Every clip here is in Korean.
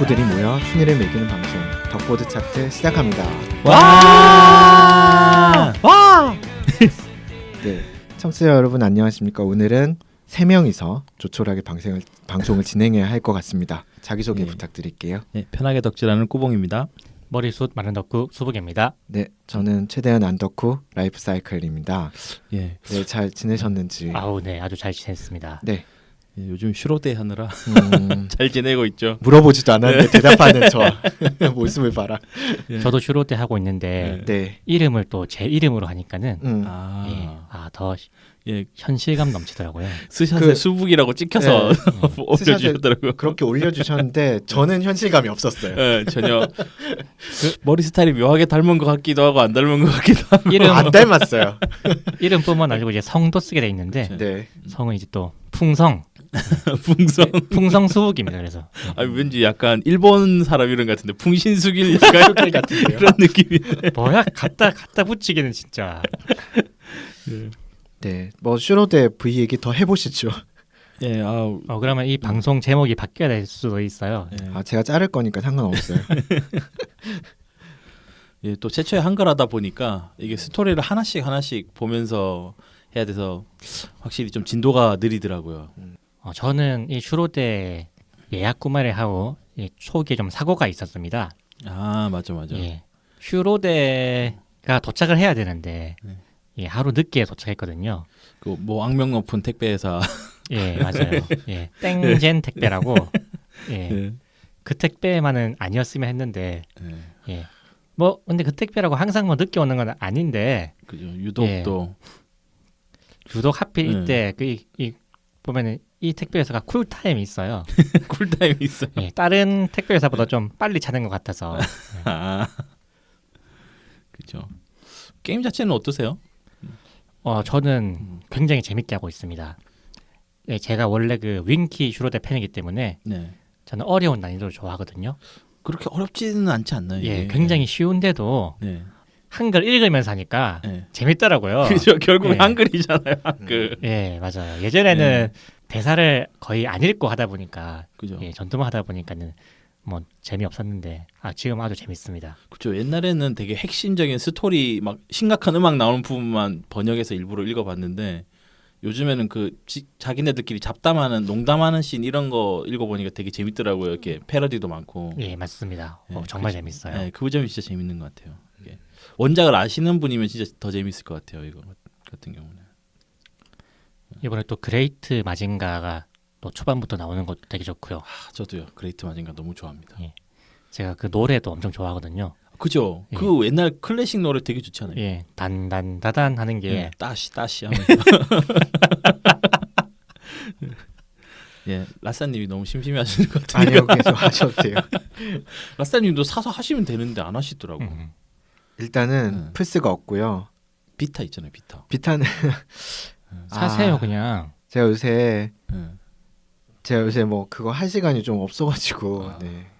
덕후들이 모여 순위를 매기는 방송 덕보드 차트 시작합니다. 와! 네, 청취자 여러분 안녕하십니까? 오늘은 3명이서 조촐하게 방송을 진행해야 할 것 같습니다. 자기소개 부탁드릴게요. 네, 편하게 덕질하는 꾸봉입니다. 머리숱 많은 덕후 수북입니다. 네, 저는 최대한 안덕후 라이프 사이클입니다. 예. 네, 잘 지내셨는지. 네, 아주 잘 지냈습니다. 네. 예, 요즘 슈로데 하느라 잘 지내고 있죠. 물어보지도 않았는데 대답하는 저 모습을 봐라. 예. 저도 슈로데 하고 있는데 네. 이름을 또 제 이름으로 하니까는 더 예, 현실감 넘치더라고요. 스샷에 수북이라고 찍혀서 올려주셨더라고요. 그렇게 올려주셨는데 저는 현실감이 없었어요. 예, 전혀 머리 스타일이 묘하게 닮은 것 같기도 하고 안 닮은 것 같기도 하고. 안 닮았어요. 이름뿐만 아니고 이제 성도 쓰게 돼 있는데 네. 성은 이제 또 풍성 수북입니다. 그래서 왠지 약간 일본 사람 이름 같은데 풍신수길 약간 같은데요. 그런 느낌이. 뭐야 갖다 붙이기는 진짜. 네, 뭐 슈로데 V 얘기 더 해보시죠. 예, 그러면 이 방송 제목이 바뀌어야 될 수도 있어요. 예. 제가 자를 거니까 상관없어요. 예, 또 최초에 한글하다 보니까 이게 스토리를 하나씩 보면서 해야 돼서 확실히 좀 진도가 느리더라고요. 저는 이 슈로데 예약 구매를 하고 초기에 좀 사고가 있었습니다. 맞아. 예, 슈로데가 도착을 해야 되는데 하루 늦게 도착했거든요. 그 뭐 악명 높은 택배 회사. 예, 맞아요. 예, 땡젠 택배라고. 예, 그 택배만은 아니었으면 했는데. 예, 뭐 근데 그 택배라고 항상 뭐 늦게 오는 건 아닌데. 그죠. 유독 하필 이때 이 보면은 이 택배 회사가 쿨타임이 있어요. 쿨타임이 있어요. 예, 다른 택배 회사보다 좀 빨리 차는 것 같아서. 그렇죠. 게임 자체는 어떠세요? 저는 굉장히 재밌게 하고 있습니다. 예, 제가 원래 그 윈키 슈로데 팬이기 때문에 저는 어려운 난이도를 좋아하거든요. 그렇게 어렵지는 않지 않나요? 예, 굉장히 쉬운데도 한글 읽으면서 하니까 재밌더라고요. 그렇죠. 결국 한글이잖아요. 한글. 예, 맞아요. 예전에는 대사를 거의 안 읽고 하다 보니까 그죠. 전투만 하다 보니까는 뭐 재미없었는데 지금 아주 재밌습니다. 그렇죠. 옛날에는 되게 핵심적인 스토리 막 심각한 음악 나오는 부분만 번역해서 일부러 읽어봤는데 요즘에는 자기네들끼리 잡담하는 농담하는 씬 이런 거 읽어보니까 되게 재밌더라고요. 이렇게 패러디도 많고. 예, 맞습니다. 정말 재밌어요. 네, 그 점이 진짜 재밌는 것 같아요. 원작을 아시는 분이면 진짜 더 재밌을 것 같아요. 이거 같은 경우는. 이번에 또 그레이트 마징가가 또 초반부터 나오는 것도 되게 좋고요. 저도요. 그레이트 마징가 너무 좋아합니다. 예. 제가 그 노래도 엄청 좋아하거든요. 그죠. 예. 그 옛날 클래식 노래 되게 좋잖아요. 예, 단단다단 하는 게 따시 하면서. 예, 라싸님이 너무 심심해하시는 것 같아요. 아니요, 계속 하셔도 돼요. 라싸님도 사서 하시면 되는데 안 하시더라고. 일단은 플스가 없고요. 비타 있잖아요, 비타. 비타는 사세요 그냥. 제가 요새 뭐 그거 할 시간이 좀 없어가지고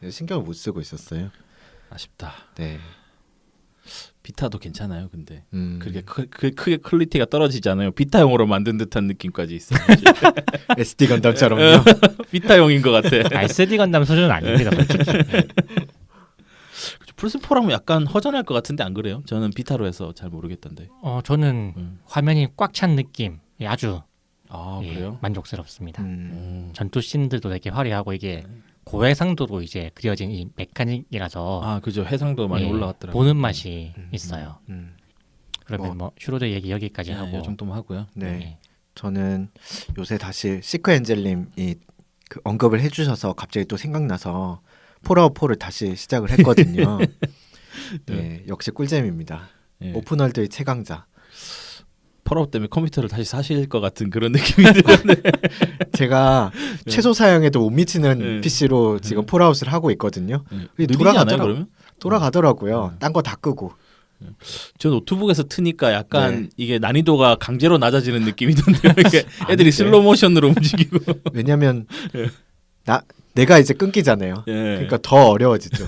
신경을 못 쓰고 있었어요. 아쉽다. 네. 비타도 괜찮아요, 근데 그렇게 크게 퀄리티가 떨어지지 않아요. 비타용으로 만든 듯한 느낌까지 있어요. SD 건담처럼요. 비타용인 것 같아. SD 건담 수준은 아닙니다. 플스4라면 약간 허전할 것 같은데 안 그래요? 저는 비타로 해서 잘 모르겠던데. 저는 화면이 꽉 찬 느낌 아주 그래요? 만족스럽습니다. 전투 씬들도 되게 화려하고 이게 고해상도로 이제 그려진 이 메카닉이라서 그죠. 해상도 많이 올라갔더라고요. 보는 맛이 있어요. 그러면 뭐 슈로데 얘기 여기까지 하고 이 정도만 하고요. 네. 저는 요새 다시 시크 엔젤님이 그 언급을 해주셔서 갑자기 또 생각나서 폴아웃 4를 다시 시작을 했거든요. 네, 역시 꿀잼입니다. 오픈월드의 최강자. 폴아웃 때문에 컴퓨터를 다시 사실 것 같은 그런 느낌이 드는데 제가 최소 사양에도 못 미치는 PC로 지금 폴아웃을 하고 있거든요. 돌아가더라고요. 딴 거 다 끄고. 저 노트북에서 트니까 약간 이게 난이도가 강제로 낮아지는 느낌이 던데요. 이렇게 애들이 슬로우 모션으로 움직이고. 왜냐면 내가 이제 끊기잖아요. 그러니까 더 어려워지죠.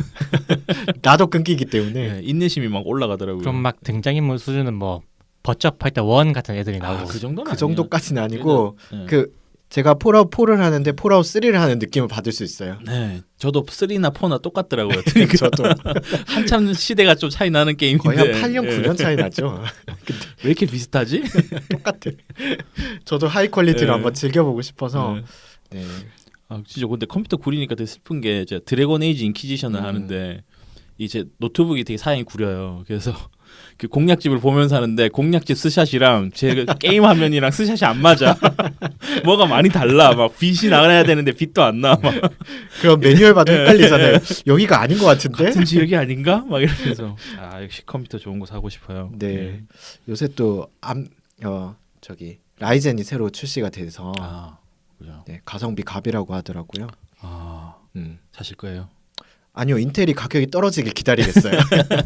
나도 끊기기 때문에 인내심이 막 올라가더라고요. 그럼 막 등장인물 수준은 뭐 버chấp 파이터 1 같은 애들이 나오고 그 정도는 그 정도까지는 아니고 그 제가 폴아웃 4를 하는데 폴아웃 3를 하는 느낌을 받을 수 있어요. 네, 저도 3나 4나 똑같더라고요. 그러니까 저도 한참 시대가 좀 차이 나는 게임인데 거의 한 8년 예. 9년 차이 나죠. 왜 이렇게 비슷하지? 똑같아. 저도 하이 퀄리티로 네. 한번 즐겨보고 싶어서 네. 네. 아, 진짜 근데 컴퓨터 구리니까 되게 슬픈 게 제가 드래곤 에이지 인퀴지션을 하는데 이제 노트북이 되게 사양이 구려요. 그래서 그 공략집을 보면서 하는데 공략집 스샷이랑 제 게임 화면이랑 스샷이 안 맞아. 뭐가 많이 달라. 막 빛이 나가야 되는데 빛도 안 나. 막 그럼 매뉴얼 봐도 헷갈리잖아요. 여기가 아닌 것 같은데? 같은 지역이 아닌가? 막 이러면서 아 역시 컴퓨터 좋은 거 사고 싶어요. 네. 요새 또 저기 라이젠이 새로 출시가 돼서 아 그죠. 네, 가성비 갑이라고 하더라고요. 아 사실 거예요. 아니요, 인텔이 가격이 떨어지길 기다리겠어요.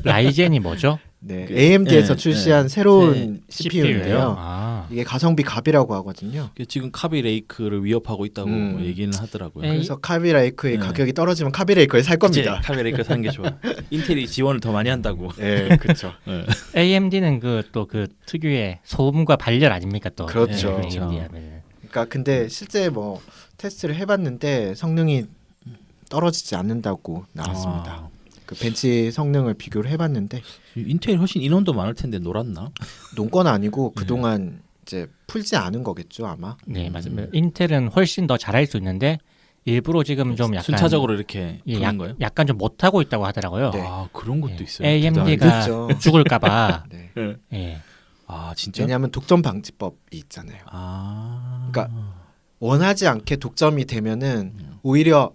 라이젠이 뭐죠? 네, 그, AMD에서 네, 출시한 네. 새로운 CPU인데요. 아. 이게 가성비 갑이라고 하거든요. 지금 카비레이크를 위협하고 있다고 음. 얘기는 하더라고요. 에이. 그래서 카비레이크의 네. 가격이 떨어지면 카비레이크를 살 겁니다. 카비레이크 사는 게 좋아. 인텔이 지원을 더 많이 한다고. 네, 그렇죠. 네. AMD는 또 그 특유의 소음과 발열 아닙니까 또? 그렇죠. AMD 하면은. 그러니까 근데 실제 뭐 테스트를 해봤는데 성능이 떨어지지 않는다고 나왔습니다. 아, 그 벤치 성능을 비교를 해봤는데 인텔이 훨씬 인원도 많을 텐데 놀았나? 논건 아니고 그동안 이제 풀지 않은 거겠죠 아마. 네 맞습니다. 인텔은 훨씬 더 잘할 수 있는데 일부러 지금 좀 약간 순차적으로 이렇게 예, 푸는 거예요? 약간 좀 못하고 있다고 하더라고요. 네. 아 그런 것도 예. 있어요. AMD가 그렇죠. 죽을까봐. 네. 예. 아 진짜? 왜냐하면 독점 방지법이 있잖아요. 아 그러니까 원하지 않게 독점이 되면은 오히려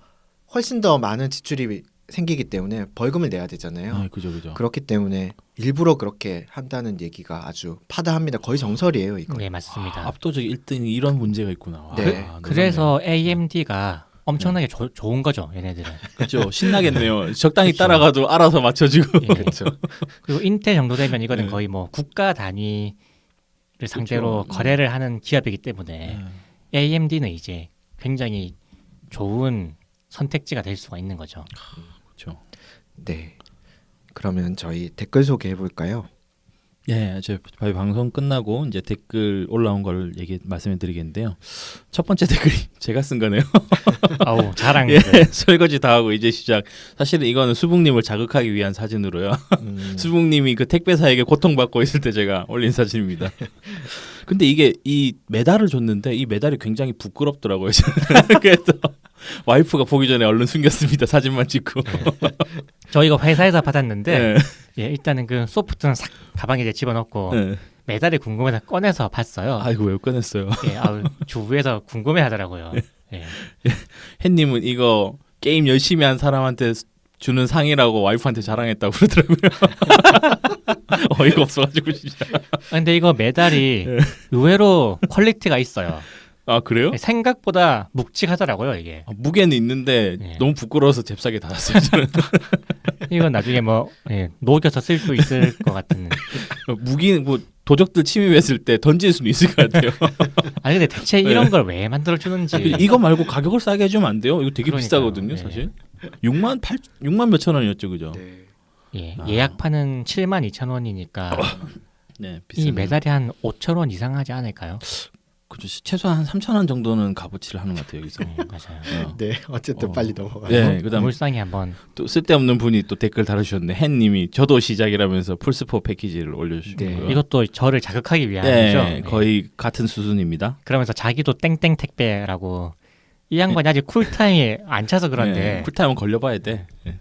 훨씬 더 많은 지출이 생기기 때문에 벌금을 내야 되잖아요. 아, 그죠. 그렇기 때문에 일부러 그렇게 한다는 얘기가 아주 파다합니다. 거의 정설이에요 이거. 네 맞습니다. 압도적 1등이 이런 문제가 있구나. 와, 네. 그래서 AMD가 엄청나게 좋은 거죠 얘네들은. 그렇죠. 신나겠네요. 적당히 그렇죠. 따라가도 알아서 맞춰주고. 예. 그렇죠. 그리고 인텔 정도 되면 이거는 네. 거의 뭐 국가 단위를 상대로 그렇죠. 거래를 하는 기업이기 때문에 AMD는 이제 굉장히 좋은 선택지가 될 수가 있는 거죠. 그렇죠. 네. 그러면 저희 댓글 소개해 볼까요? 예, 저희 방송 끝나고 이제 댓글 올라온 걸 말씀해 드리겠는데요. 첫 번째 댓글이 제가 쓴 거네요. 아우 자랑. 예, 설거지 다 하고 이제 시작. 사실은 이거는 수북님을 자극하기 위한 사진으로요. 수북님이 그 택배사에게 고통받고 있을 때 제가 올린 사진입니다. 근데 이게 이 메달을 줬는데 이 메달이 굉장히 부끄럽더라고요. 그래서 와이프가 보기 전에 얼른 숨겼습니다. 사진만 찍고. 저 이거 회사에서 받았는데 네. 예, 일단은 그 소프트는 싹 가방에 이제 집어넣고 네. 메달이 궁금해서 꺼내서 봤어요. 아이고 왜 꺼냈어요? 예, 아우, 주위에서 궁금해하더라고요. 예. 햇님은 이거 게임 열심히 한 사람한테 주는 상이라고 와이프한테 자랑했다고 그러더라고요. 어이가 없어가지고 진짜. 근데 이거 메달이 네. 의외로 퀄리티가 있어요. 아 그래요? 생각보다 묵직하더라고요 이게. 아, 무게는 있는데 네. 너무 부끄러워서 잽싸게 닫았어요. 저는. 이건 나중에 뭐 예, 녹여서 쓸 수 있을 것 같은. 무기 뭐 도적들 침입했을 때 던질 수는 있을 것 같아요. 아니 근데 대체 이런 걸 왜 만들어 주는지. 이거 말고 가격을 싸게 해주면 안 돼요? 이거 되게 그러니까요. 비싸거든요, 네. 사실. 6만 몇천 원이었죠, 그죠? 네. 예, 아. 예약판은 72,000원이니까 네, 이 비싸네요. 메달이 한 5,000원 이상 하지 않을까요? 그죠, 최소한 한 3,000원 정도는 값어치를 하는 것 같아요, 여기서. 맞아요. 어. 네. 어쨌든 어. 빨리 넘어가요. 네, 그다음 물상에 한번 또 쓸데없는 분이 또 댓글 달아주셨는데 햇님이 저도 시작이라면서 플스4 패키지를 올려주시고요. 네. 이것도 저를 자극하기 위함이죠. 네, 거의 같은 수준입니다. 그러면서 자기도 땡땡 택배라고 이 양반이 아직 쿨타임에 안 차서 그런데 네, 쿨타임은 걸려봐야 돼. 네.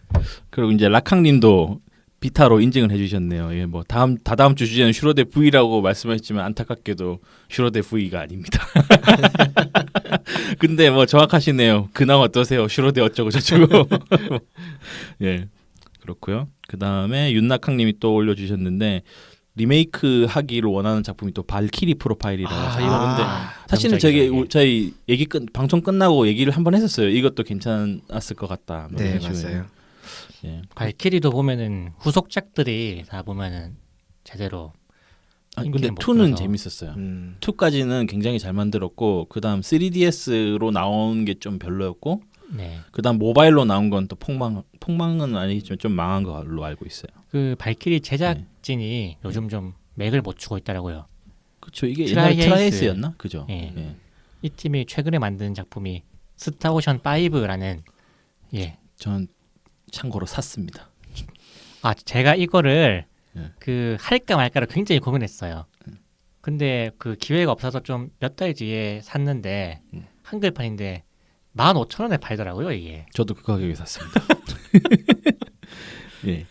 그리고 이제 락캉님도 비타로 인증을 해주셨네요. 예, 뭐 다음 주 주제는 슈로데 V라고 말씀하셨지만 안타깝게도 슈로데 V가 아닙니다. 근데 뭐 정확하시네요. 근황 어떠세요? 슈로데 어쩌고 저쩌고. 예, 그렇고요. 그 다음에 윤낙항님이 또 올려주셨는데 리메이크 하기를 원하는 작품이 또 발키리 프로파일이라고. 이거 근데 사실은 저희 방송 끝나고 얘기를 한번 했었어요. 이것도 괜찮았을 것 같다. 뭐 네, 이런 식으로. 맞아요. 예. 발키리도 보면은 후속작들이 다 보면은 제대로 아니, 근데 인기는 못 2는 끌어서. 재밌었어요. 2까지는 굉장히 잘 만들었고 그다음 3DS로 나온 게 좀 별로였고 네. 그다음 모바일로 나온 건 또 폭망은 아니지만 좀 망한 걸로 알고 있어요. 그 발키리 제작진이 요즘 좀 맥을 못 추고 있더라고요. 그렇죠. 이게 옛날에 트라이에이스. 트라이에이스였나? 그죠. 예. 예. 이 팀이 최근에 만든 작품이 스타오션 5라는 전 참고로 샀습니다. 제가 이거를 예. 그 할까 말까를 굉장히 고민했어요. 근데 그 기회가 없어서 좀 몇 달 뒤에 샀는데 한글판인데 15,000원에 팔더라고요, 이게. 저도 그 가격에 샀습니다. 예.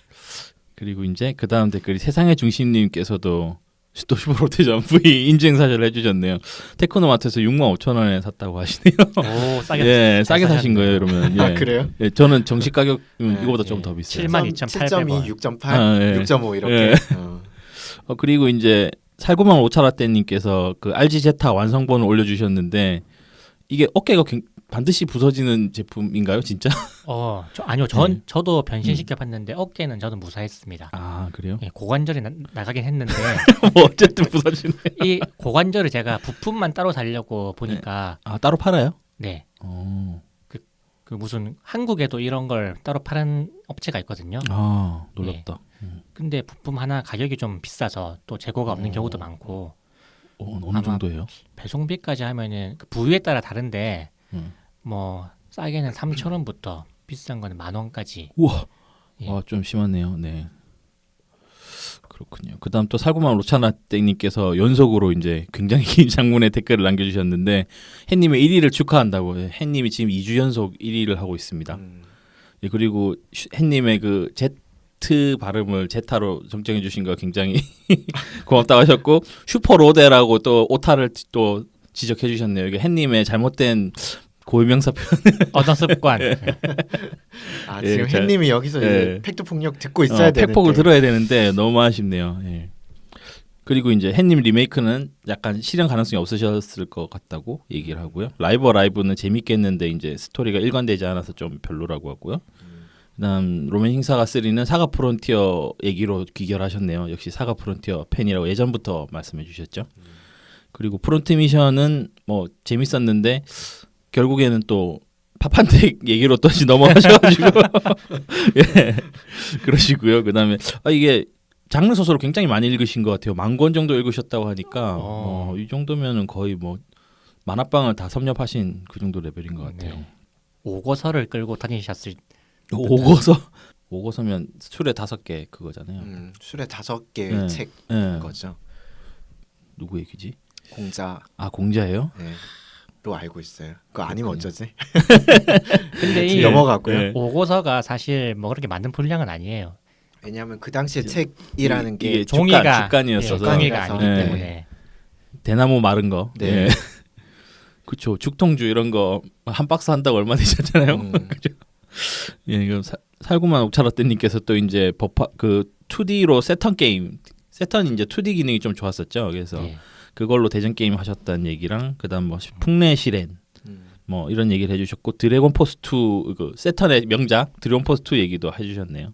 그리고 이제 그 다음 댓글이 세상의 중심님께서도 또 슈퍼로테 점프이 인증 사실을 해주셨네요. 테크노마트에서 65,000원에 샀다고 하시네요. 오, 싸게 예, 싸게 사신 거예요, 그러면. 예. 아 그래요? 예, 저는 정식 가격 이거보다 예. 좀 더 비싸요. 72,800원. 7.2, 6.8, 아, 예. 6.5 이렇게. 예. 그리고 이제 살구만 오차라떼님께서 그 RG 제타 완성본을 올려주셨는데 이게 어깨가 반드시 부서지는 제품인가요, 진짜? 아니요, 저도 변신시켜 봤는데 어깨는 저도 무사했습니다. 아 그래요? 예, 고관절이 나가긴 했는데 뭐 어쨌든 부서지네. 이 고관절을 제가 부품만 따로 살려고 보니까 아 따로 팔아요? 네, 어. 그 무슨 한국에도 이런 걸 따로 파는 업체가 있거든요. 아 놀랍다. 근데 부품 하나 가격이 좀 비싸서 또 재고가 없는 경우도 많고 어느 아마 정도예요? 배송비까지 하면은 그 부위에 따라 다른데 음. 뭐 싸게는 3,000원부터 비싼 거는 10,000원까지. 우와. 예. 좀 심하네요. 네. 그렇군요. 그다음 또 살구만 로차나땡님께서 연속으로 이제 굉장히 긴 장문의 댓글을 남겨주셨는데 햇님의 1위를 축하한다고. 햇님이 지금 2주 연속 1위를 하고 있습니다. 예, 그리고 햇님의 그 Z 발음을 제타로 정정해 주신 거 굉장히 고맙다고 하셨고 슈퍼로데라고 또 오타를 또 지적해 주셨네요. 이게 햇님의 잘못된 고유명사 표현. 언어 습관. 아 예, 지금 햇님이 여기서 이제 팩트 폭력 듣고 있어야 되는데 팩폭을 들어야 되는데 너무 아쉽네요. 예. 그리고 이제 햇님 리메이크는 약간 실현 가능성이 없으셨을 것 같다고 얘기를 하고요. 라이브는 재밌게 했는데 이제 스토리가 일관되지 않아서 좀 별로라고 하고요. 그다음 로맨 싱사가 3는 사가 프론티어 얘기로 귀결하셨네요. 역시 사가 프론티어 팬이라고 예전부터 말씀해 주셨죠. 그리고 프론트 미션은 뭐 재밌었는데 결국에는 또 파판텍 얘기로 또 넘어가셔가지고 예 그러시고요. 그다음에 이게 장르 소설을 굉장히 많이 읽으신 것 같아요. 10,000권 정도 읽으셨다고 하니까 이 정도면은 거의 뭐 만화방을 다 섭렵하신 그 정도 레벨인 것 같아요. 네. 오고서를 끌고 다니셨을 오고서면 술에 5개 그거잖아요. 술에 5개 네. 책인 네. 거죠. 누구 얘기지? 공자. 아 공자예요? 네. 로 알고 있어요. 그거 아니면 어쩌지? 근데 이 넘어가고요. 네. 오고서가 사실 뭐 그렇게 많은 분량은 아니에요. 왜냐하면 그 당시에 책이라는 게 이게 종이가 주간이었어서 종이가 아니기 네. 때문에 대나무 마른 거. 네. 네. 그렇죠. 죽통주 이런 거 한 박스 한다고 얼마 되셨잖아요. 그죠? 예, 이거 살구만 옥차라떼님께서 또 이제 그 2D로 세턴 게임, 세턴 이제 2D 기능이 좀 좋았었죠. 그래서 예. 그걸로 대전 게임 하셨다는 얘기랑 그다음 뭐 풍래 시렌 뭐 이런 얘기를 해주셨고 드래곤 포스 2 그 세턴의 명작 드래곤 포스 2 얘기도 해주셨네요.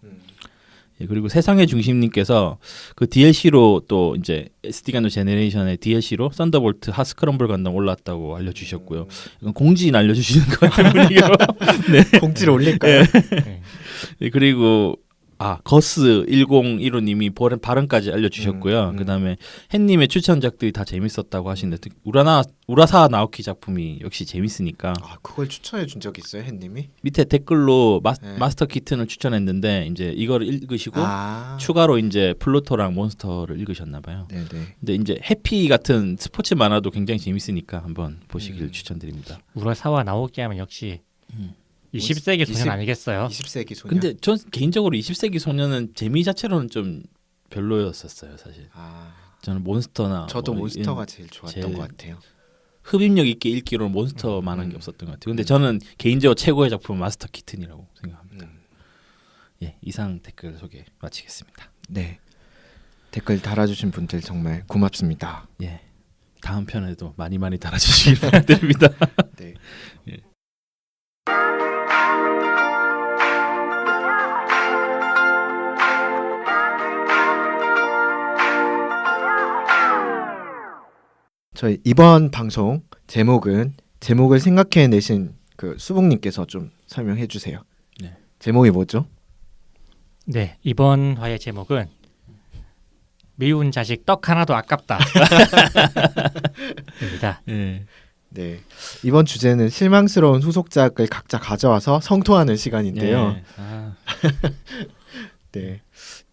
예, 그리고 세상의 중심님께서 그 DLC로 또 이제 SD 간도 제네레이션의 DLC로 썬더볼트 하스크럼블 간담 올랐다고 알려주셨고요. 이건 공지 날려주시는 것 같은 분위기로. 네. 공지를 올릴까요? 예, 그리고 거스 1015님이 발언까지 알려주셨고요. 그다음에 햇님의 추천작들이 다 재밌었다고 하시는데 우라사 나오키 작품이 역시 재밌으니까 그걸 추천해 준 적이 있어요, 햇님이? 밑에 댓글로 네. 마스터 키튼을 추천했는데 이제 이거를 읽으시고 아. 추가로 이제 플루토랑 몬스터를 읽으셨나 봐요. 네네. 근데 이제 해피 같은 스포츠 만화도 굉장히 재밌으니까 한번 보시길 추천드립니다. 우라사와 나오키 하면 역시 20세기 소년 20 아니겠어요? 20세기 소년. 근데 전 개인적으로 20세기 소년은 재미 자체로는 좀 별로였었어요, 사실. 저는 몬스터나 저도 뭐 몬스터가 제일 좋았던 제일 것 같아요. 흡입력 있게 읽기로는 몬스터만한 게 없었던 것 같아요. 근데 저는 개인적으로 최고의 작품은 마스터 키튼이라고 생각합니다. 예, 이상 댓글 소개 마치겠습니다. 네. 댓글 달아주신 분들 정말 고맙습니다. 예, 다음 편에도 많이 달아주시길 부탁드립니다. 네. 예. 저희 이번 방송 제목을 생각해 내신 그 수봉님께서 좀 설명해 주세요. 네. 제목이 뭐죠? 네, 이번 화의 제목은 미운 자식 떡 하나도 아깝다. 입니다. 예. 네. 이번 주제는 실망스러운 후속작을 각자 가져와서 성토하는 시간인데요. 예. 아, 네.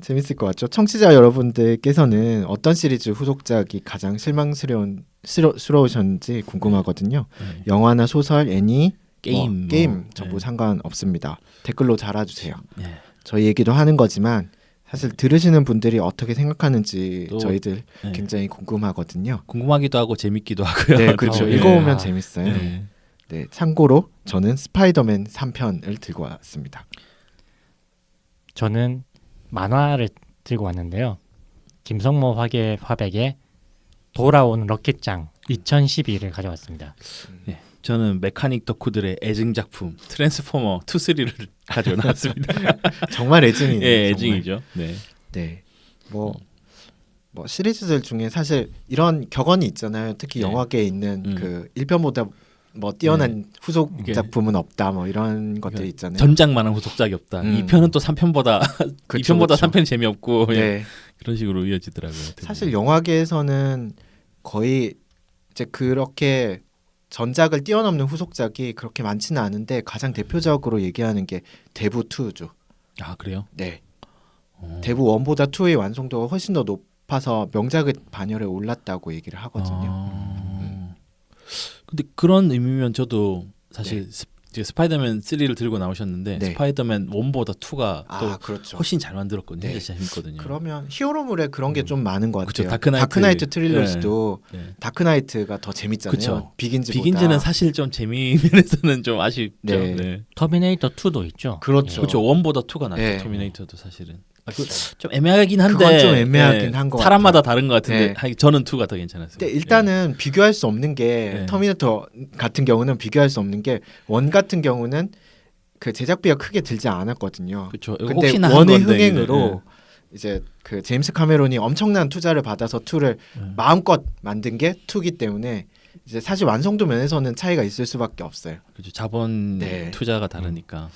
재밌을 것 같죠? 청취자 여러분들께서는 어떤 시리즈 후속작이 가장 실망스러우셨는지 궁금하거든요. 네. 영화나 소설, 애니, 게임, 게임 뭐, 전부 네. 상관없습니다. 댓글로 달아주세요. 예. 저희 얘기도 하는 거지만 사실 들으시는 분들이 어떻게 생각하는지 또, 저희들 네. 굉장히 궁금하거든요. 궁금하기도 하고 재밌기도 하고요. 네, 그렇죠. 예. 읽어보면 아, 재밌어요. 네. 네, 참고로 저는 스파이더맨 3편을 들고 왔습니다. 저는 만화를 들고 왔는데요. 김성모 화백의 돌아온 럭키짱 2012를 가져왔습니다. 예. 저는 메카닉 덕후들의 애증 작품 트랜스포머 2, 3를 가지고 나왔습니다. 정말 애증이네요. 예, 정말. 애증이죠. 네. 네, 뭐 시리즈들 중에 사실 이런 격언이 있잖아요. 특히 네. 영화계에 있는 음. 그 1편보다 뭐 뛰어난 후속 이게- 작품은 없다. 뭐 이런 것들이 있잖아요. 전작만한 후속작이 없다. 2편은 또 3편보다 그쵸, 2편보다 그쵸. 3편이 재미없고 예. 네, 그런 식으로 이어지더라고요. 되게. 사실 영화계에서는 거의 이제 그렇게 전작을 뛰어넘는 후속작이 그렇게 많지는 않은데 가장 대표적으로 얘기하는 게 대부 2죠. 아 그래요? 네, 어. 대부 1보다 2의 완성도가 훨씬 더 높아서 명작의 반열에 올랐다고 얘기를 하거든요. 아. 근데 그런 의미면 저도 사실 이제 스파이더맨 3를 들고 나오셨는데 네. 스파이더맨 1보다 2가 또 그렇죠. 훨씬 잘 만들었거든요. 네. 진짜 재밌거든요. 그러면 히어로물에 그런 게 좀 많은 것 그쵸, 같아요. 다크나이트. 다크나이트 트릴러지도 네. 다크나이트가 더 재밌잖아요. 그쵸. 비긴즈보다. 비긴즈는 사실 좀 재미 면에서는 좀 아쉽죠. 네. 네. 터미네이터 2도 있죠. 그렇죠. 그렇죠. 1보다 2가 낫죠. 네. 터미네이터도 사실은. 좀 애매하긴 한데 그건 좀 애매하긴 한것 사람마다 같아요. 다른 것 같은데 네. 저는 2가 더 괜찮았어요. 근데 일단은 비교할 수 없는 게 네. 터미네이터 같은 경우는 비교할 수 없는 게 원 같은 경우는 그 제작비가 크게 들지 않았거든요. 그렇죠. 근데 혹시나 한 원의 건데, 흥행으로 이제 그 제임스 카메론이 엄청난 투자를 받아서 2를 네. 마음껏 만든 게 2기 때문에 이제 사실 완성도 면에서는 차이가 있을 수밖에 없어요. 그렇죠. 자본 네. 투자가 다르니까.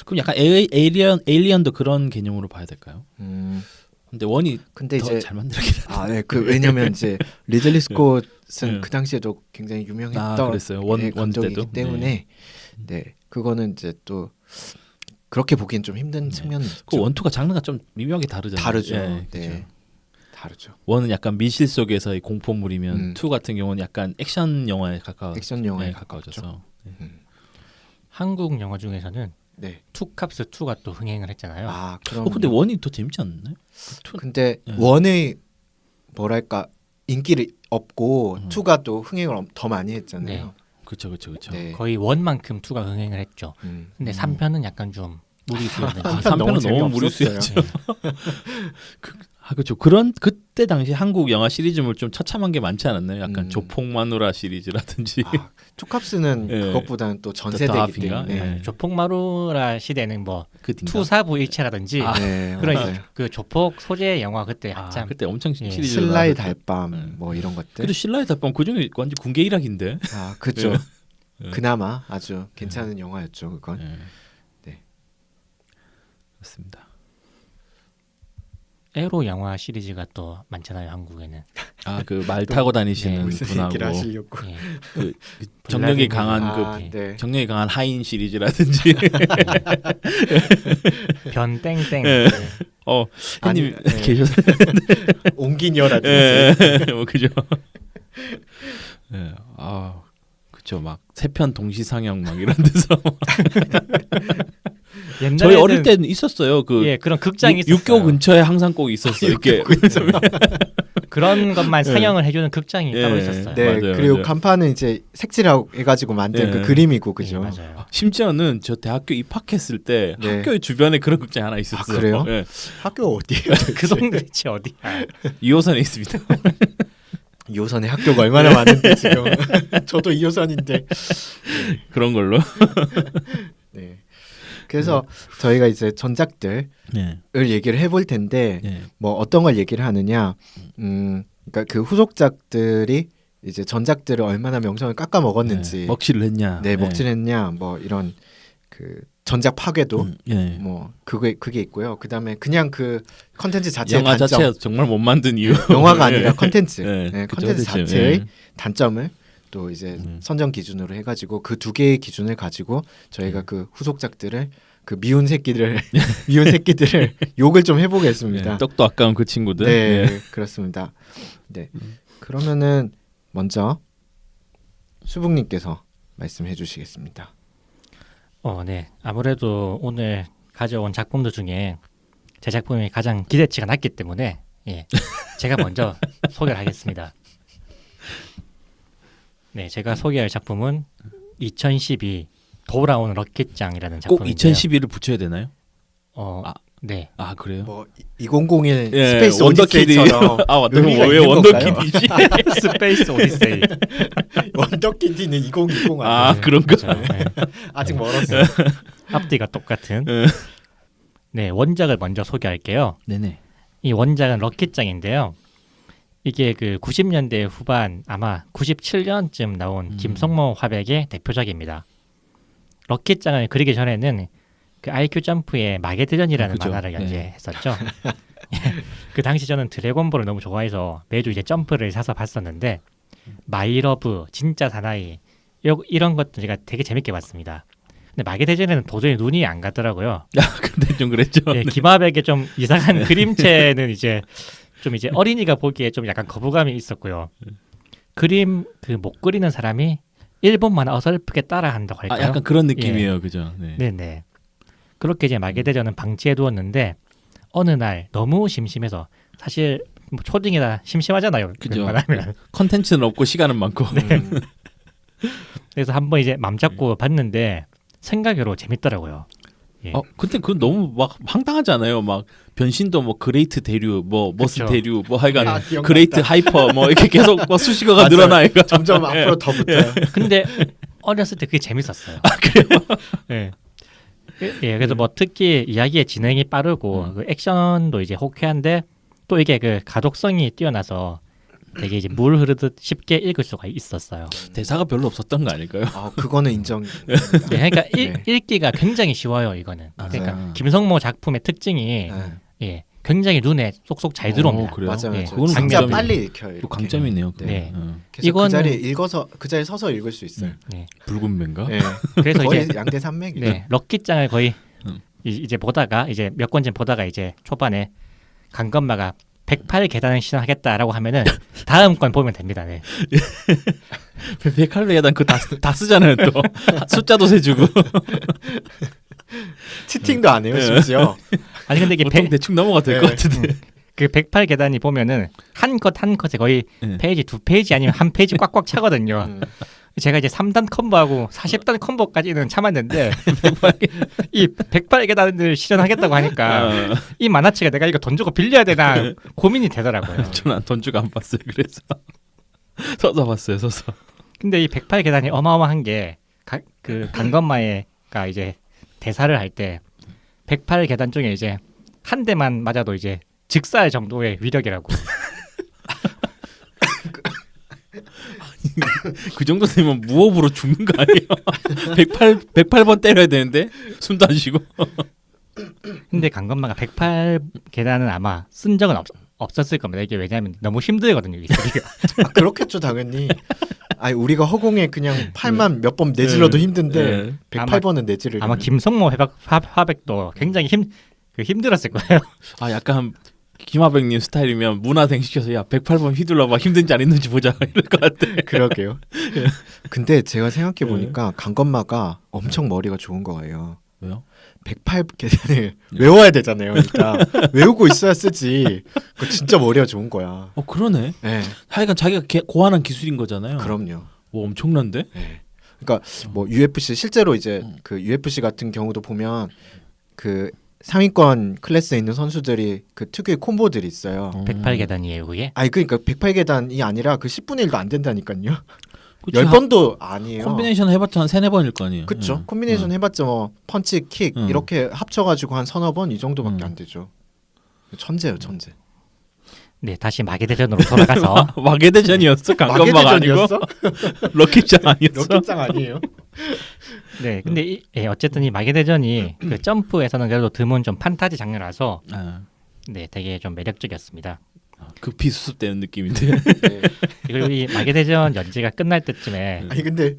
그럼 약간 에일리언도 그런 개념으로 봐야 될까요? 근데 원이 근데 더 이제 잘 만들었긴 한데. 네, 그 왜냐면 이제 리들리 스콧은 네. 그 당시에도 굉장히 유명했던 아, 그랬어요. 원 감독이기 때도? 때문에 네. 그거는 이제 또 그렇게 보기엔 좀 힘든 측면이 있죠. 그 원투가 장르가 좀 미묘하게 다르잖아요. 다르죠. 예, 네. 그죠. 다르죠. 원은 약간 미실 속에서의 공포물이면 투 같은 경우는 약간 액션 영화에 액션 영화에 가까워져서. 한국 영화 중에서는 네. 투캅스 2가 또 흥행을 했잖아요. 그럼 근데 원이 더 재밌지 않나요? 근데 네. 원의 뭐랄까 인기를 얻고 투가 또 흥행을 더 많이 했잖아요. 네. 그렇죠. 네. 거의 원만큼 2가 흥행을 했죠. 근데 3편은 약간 좀 무리수였는지. 3편은 너무 무리수였죠. 그렇죠. 그런 그때 당시 한국 영화 시리즈물 좀 처참한 게 많지 않았나요? 약간 조폭마누라 시리즈라든지. 투캅스는 예. 그것보다는 또 전 더 세대이기 하프인가? 때문에 예. 조폭마루라 시대는 뭐 그 뒤인가? 투사부 일체라든지 네, 그런 맞아요. 그 조폭 소재 영화 그때 한참 그때 엄청 예. 시리즈. 신라의 달밤 뭐 이런 것들. 그래도 신라의 달밤 그중에 완전 군계 일학인데. 그렇죠. 예. 그나마 아주 괜찮은 영화였죠, 그건. 예. 네. 그렇습니다. 에로 영화 시리즈가 또 많잖아요, 한국에는. 그 말 타고 다니시는 무슨 분하고 얘기를 하시려고. 예. 그 정력이 강한 네. 정력이 강한 하인 시리즈라든지. 변땡땡. 예. 아니, 햇님 네. 계셔서. 옹기녀라든지. 예. 뭐 그죠. 예. 그쵸. 막 세 편 동시 상영 막 이런 데서. 옛날에는 저희 어릴 때는 있었어요. 그 그런 극장이 있었어요. 육교 근처에 항상 꼭 있었어요. 이렇게. 그런 것만 상영을 해주는 극장이 따로 있었어요. 네, 맞아요, 그리고 맞아요. 간판은 이제 색칠하고 해가지고 만든 예. 그 그림이고 그죠. 네, 맞아요. 심지어는 저 대학교 입학했을 때 네. 학교의 주변에 그런 극장 하나 있었어요. 그래요? 예. 학교 어디예요? 그 동네 대체 어디야? 2호선에 있습니다. 2호선에 학교가 얼마나 많은데 지금. 저도 2호선인데. 그런 걸로. 네. 그래서 저희가 이제 전작들을 네. 얘기를 해볼 텐데 네. 뭐 어떤 걸 얘기를 하느냐, 그러니까 그 후속작들이 이제 전작들을 얼마나 명성을 깎아 먹었는지, 네. 먹칠을 했냐. 네, 먹칠했냐, 뭐 이런 그 전작 파괴도, 네. 뭐 그게 있고요. 그 다음에 그냥 그 컨텐츠 자체의 영화 단점, 자체가 정말 못 만든 이유. 영화가 아니라 컨텐츠, 네. 네, 그쵸, 컨텐츠 그쵸. 자체의 네. 단점을 또 이제 선정 기준으로 해가지고 그 두 개의 기준을 가지고 저희가 그 후속작들을 그 미운 새끼들을 욕을 좀 해보겠습니다. 네, 떡도 아까운 그 친구들. 네, 그렇습니다. 네, 그러면은 먼저 수북님께서 말씀해 주시겠습니다. 네. 아무래도 오늘 가져온 작품들 중에 제 작품이 가장 기대치가 낮기 때문에 제가 먼저 소개를 하겠습니다. 네, 제가 소개할 작품은 2012 돌아온 럭키짱이라는 꼭 작품인데요. 2012를 붙여야 되나요? 네. 아 그래요? 뭐 2001 예, 스페이스 원더키디. 오디세이처럼 아 맞다. 의미가 왜 있는 원더키디지? 스페이스 오디세이. 원더키디는 2020 아 아니에요? 그런가? 그렇죠. 네. 아직 멀었어요. 앞뒤가 똑같은. 네. 네, 원작을 먼저 소개할게요. 네네. 이 원작은 럭키짱인데요. 이게 그 90년대 후반 아마 97년쯤 나온 김성모 화백의 대표작입니다. 럭키짱을 그리기 전에는 그 IQ 점프의 마게드전이라는 그죠. 만화를 네. 연재했었죠. 그 당시 저는 드래곤볼을 너무 좋아해서 매주 이제 점프를 사서 봤었는데 마이러브, 진짜 사나이 이런 것들 제가 되게 재밌게 봤습니다. 근데 마게드전에는 도저히 눈이 안 가더라고요. 근데 좀 그랬죠. 예, 김화백의 좀 이상한 그림체는 이제 좀 이제 어린이가 보기에 좀 약간 거부감이 있었고요. 그림 그 못 그리는 사람이 일본 만화 어설프게 따라한다고 할까요? 약간 그런 느낌이에요, 그죠? 네. 네네. 그렇게 이제 마게대전은 방치해두었는데 어느 날 너무 심심해서 사실 뭐 초딩이라 심심하잖아요. 그죠. 웬만하면. 컨텐츠는 없고 시간은 많고. 그래서 한번 이제 맘 잡고 봤는데 생각외로 재밌더라고요. 예. 근데 그건 너무 막 황당하지 않아요? 막 변신도 뭐 그레이트 대류, 뭐 머스 그쵸. 대류, 뭐 하여간 아, 기억났다. 그레이트 하이퍼 뭐 이렇게 계속 막 수식어가 맞아요. 늘어나 이거. 점점 앞으로 더 붙어요. 근데 어렸을 때 그게 재밌었어요. 그래요? 예. 그래서 뭐 특히 이야기의 진행이 빠르고 그 액션도 이제 호쾌한데 또 이게 그 가독성이 뛰어나서 되게 이제 물 흐르듯 쉽게 읽을 수가 있었어요. 대사가 별로 없었던 거 아닐까요? 아, 그거는 인정. 네, 그러니까 네. 읽기가 굉장히 쉬워요. 이거는. 그러니까 맞아요. 김성모 작품의 특징이 네. 굉장히 눈에 쏙쏙 잘 들어옵니다. 그래요? 맞아요. 예. 맞아요. 그거는 진짜 장점이- 빨리 읽혀요. 그 이렇게. 강점이네요. 네. 그래서 이거는- 그 자리에 읽어서 그 자리에 서서 읽을 수 있어요. 네. 붉은 맨가? 네. 그래서 거의 이제 양대 산맥이죠. 네, 럭키짱을 거의 음. 이제 보다가 이제 몇 권쯤 보다가 이제 초반에 강건마가 108계단을 시전하겠다라고 하면은 다음 건 보면 됩니다. 네. 베칼로 야단 그거 다 쓰잖아요 또. 숫자도 세주고. 치팅도 안 해요, 심지어. 아니 근데 이게 보통 대충 넘어가 될 것 네. 같은데. 그 108계단이 보면은 한 컷 한 컷에 거의 네. 페이지 2페이지 아니면 한 페이지 꽉꽉 차거든요. 음. 제가 이제 3단 콤보하고 40단 콤보까지는 참았는데 이 108계단을 실현하겠다고 하니까 이 만화책을 내가 이거 돈 주고 빌려야 되나 고민이 되더라고요. 저는 돈 주고 안 봤어요. 그래서 서서 봤어요. 서서. 근데 이 108계단이 어마어마한 게 그 강건마가 이제 대사를 할 때 108계단 중에 이제 한 대만 맞아도 이제 즉사할 정도의 위력이라고. 그 정도 되면 무호흡으로 죽는 거 아니에요? 108번 때려야 되는데 숨도 안 쉬고. 근데 강건마가 108계단은 아마 쓴 적은 없었을 겁니다. 이게 왜냐하면 너무 힘들거든요. 이 소리가. 아, 그렇겠죠, 당연히. 아니, 우리가 허공에 그냥 팔만 몇 번 내질러도 힘든데 네. 108번은 내지를. 아마 김성모 화백도 굉장히 힘들었을 거예요. 아 약간 김하백님 스타일이면 문화생 시켜서 야 108번 휘둘러봐 힘든지 안 힘든지 보자 이럴 것 같아. 그러게요. 근데 제가 생각해 보니까 강건마가 엄청 머리가 좋은 거예요. 왜요? 108계단을 외워야 되잖아요. 일단 외우고 있어야 쓰지. 그 진짜 머리가 좋은 거야. 그러네. 네, 하여간 자기가 고안한 기술인 거잖아요. 그럼요. 엄청난데? 네. 그러니까 뭐 UFC 실제로 이제 그 UFC 같은 경우도 보면 그 상위권 클래스에 있는 선수들이 그 특유의 콤보들이 있어요. 108계단이에요, 그게. 아니 그러니까 108계단이 아니라 그 10분의 1도 안 된다니까요. 그치, 10번도 아니에요. 콤비네이션 해봤자 한 3-4번일 거 아니에요. 그쵸. 콤비네이션 해봤자 뭐 펀치, 킥 이렇게 합쳐가지고 한 서너 번 이 정도밖에 안 되죠. 천재요, 천재. 네, 다시 마게대전으로 돌아가서 마게대전이었어? 강건마가 아니고? 마게대전이었어? 럭키짱 아니었어? 럭키짱 아니에요? 네, 근데 어쨌든 이 마게대전이 그 점프에서는 그래도 드문 좀 판타지 장르라서 아, 네, 되게 좀 매력적이었습니다. 급히 수습되는 느낌인데. 네. 그리고 이 마계대전 연재가 끝날 때쯤에 아니 근데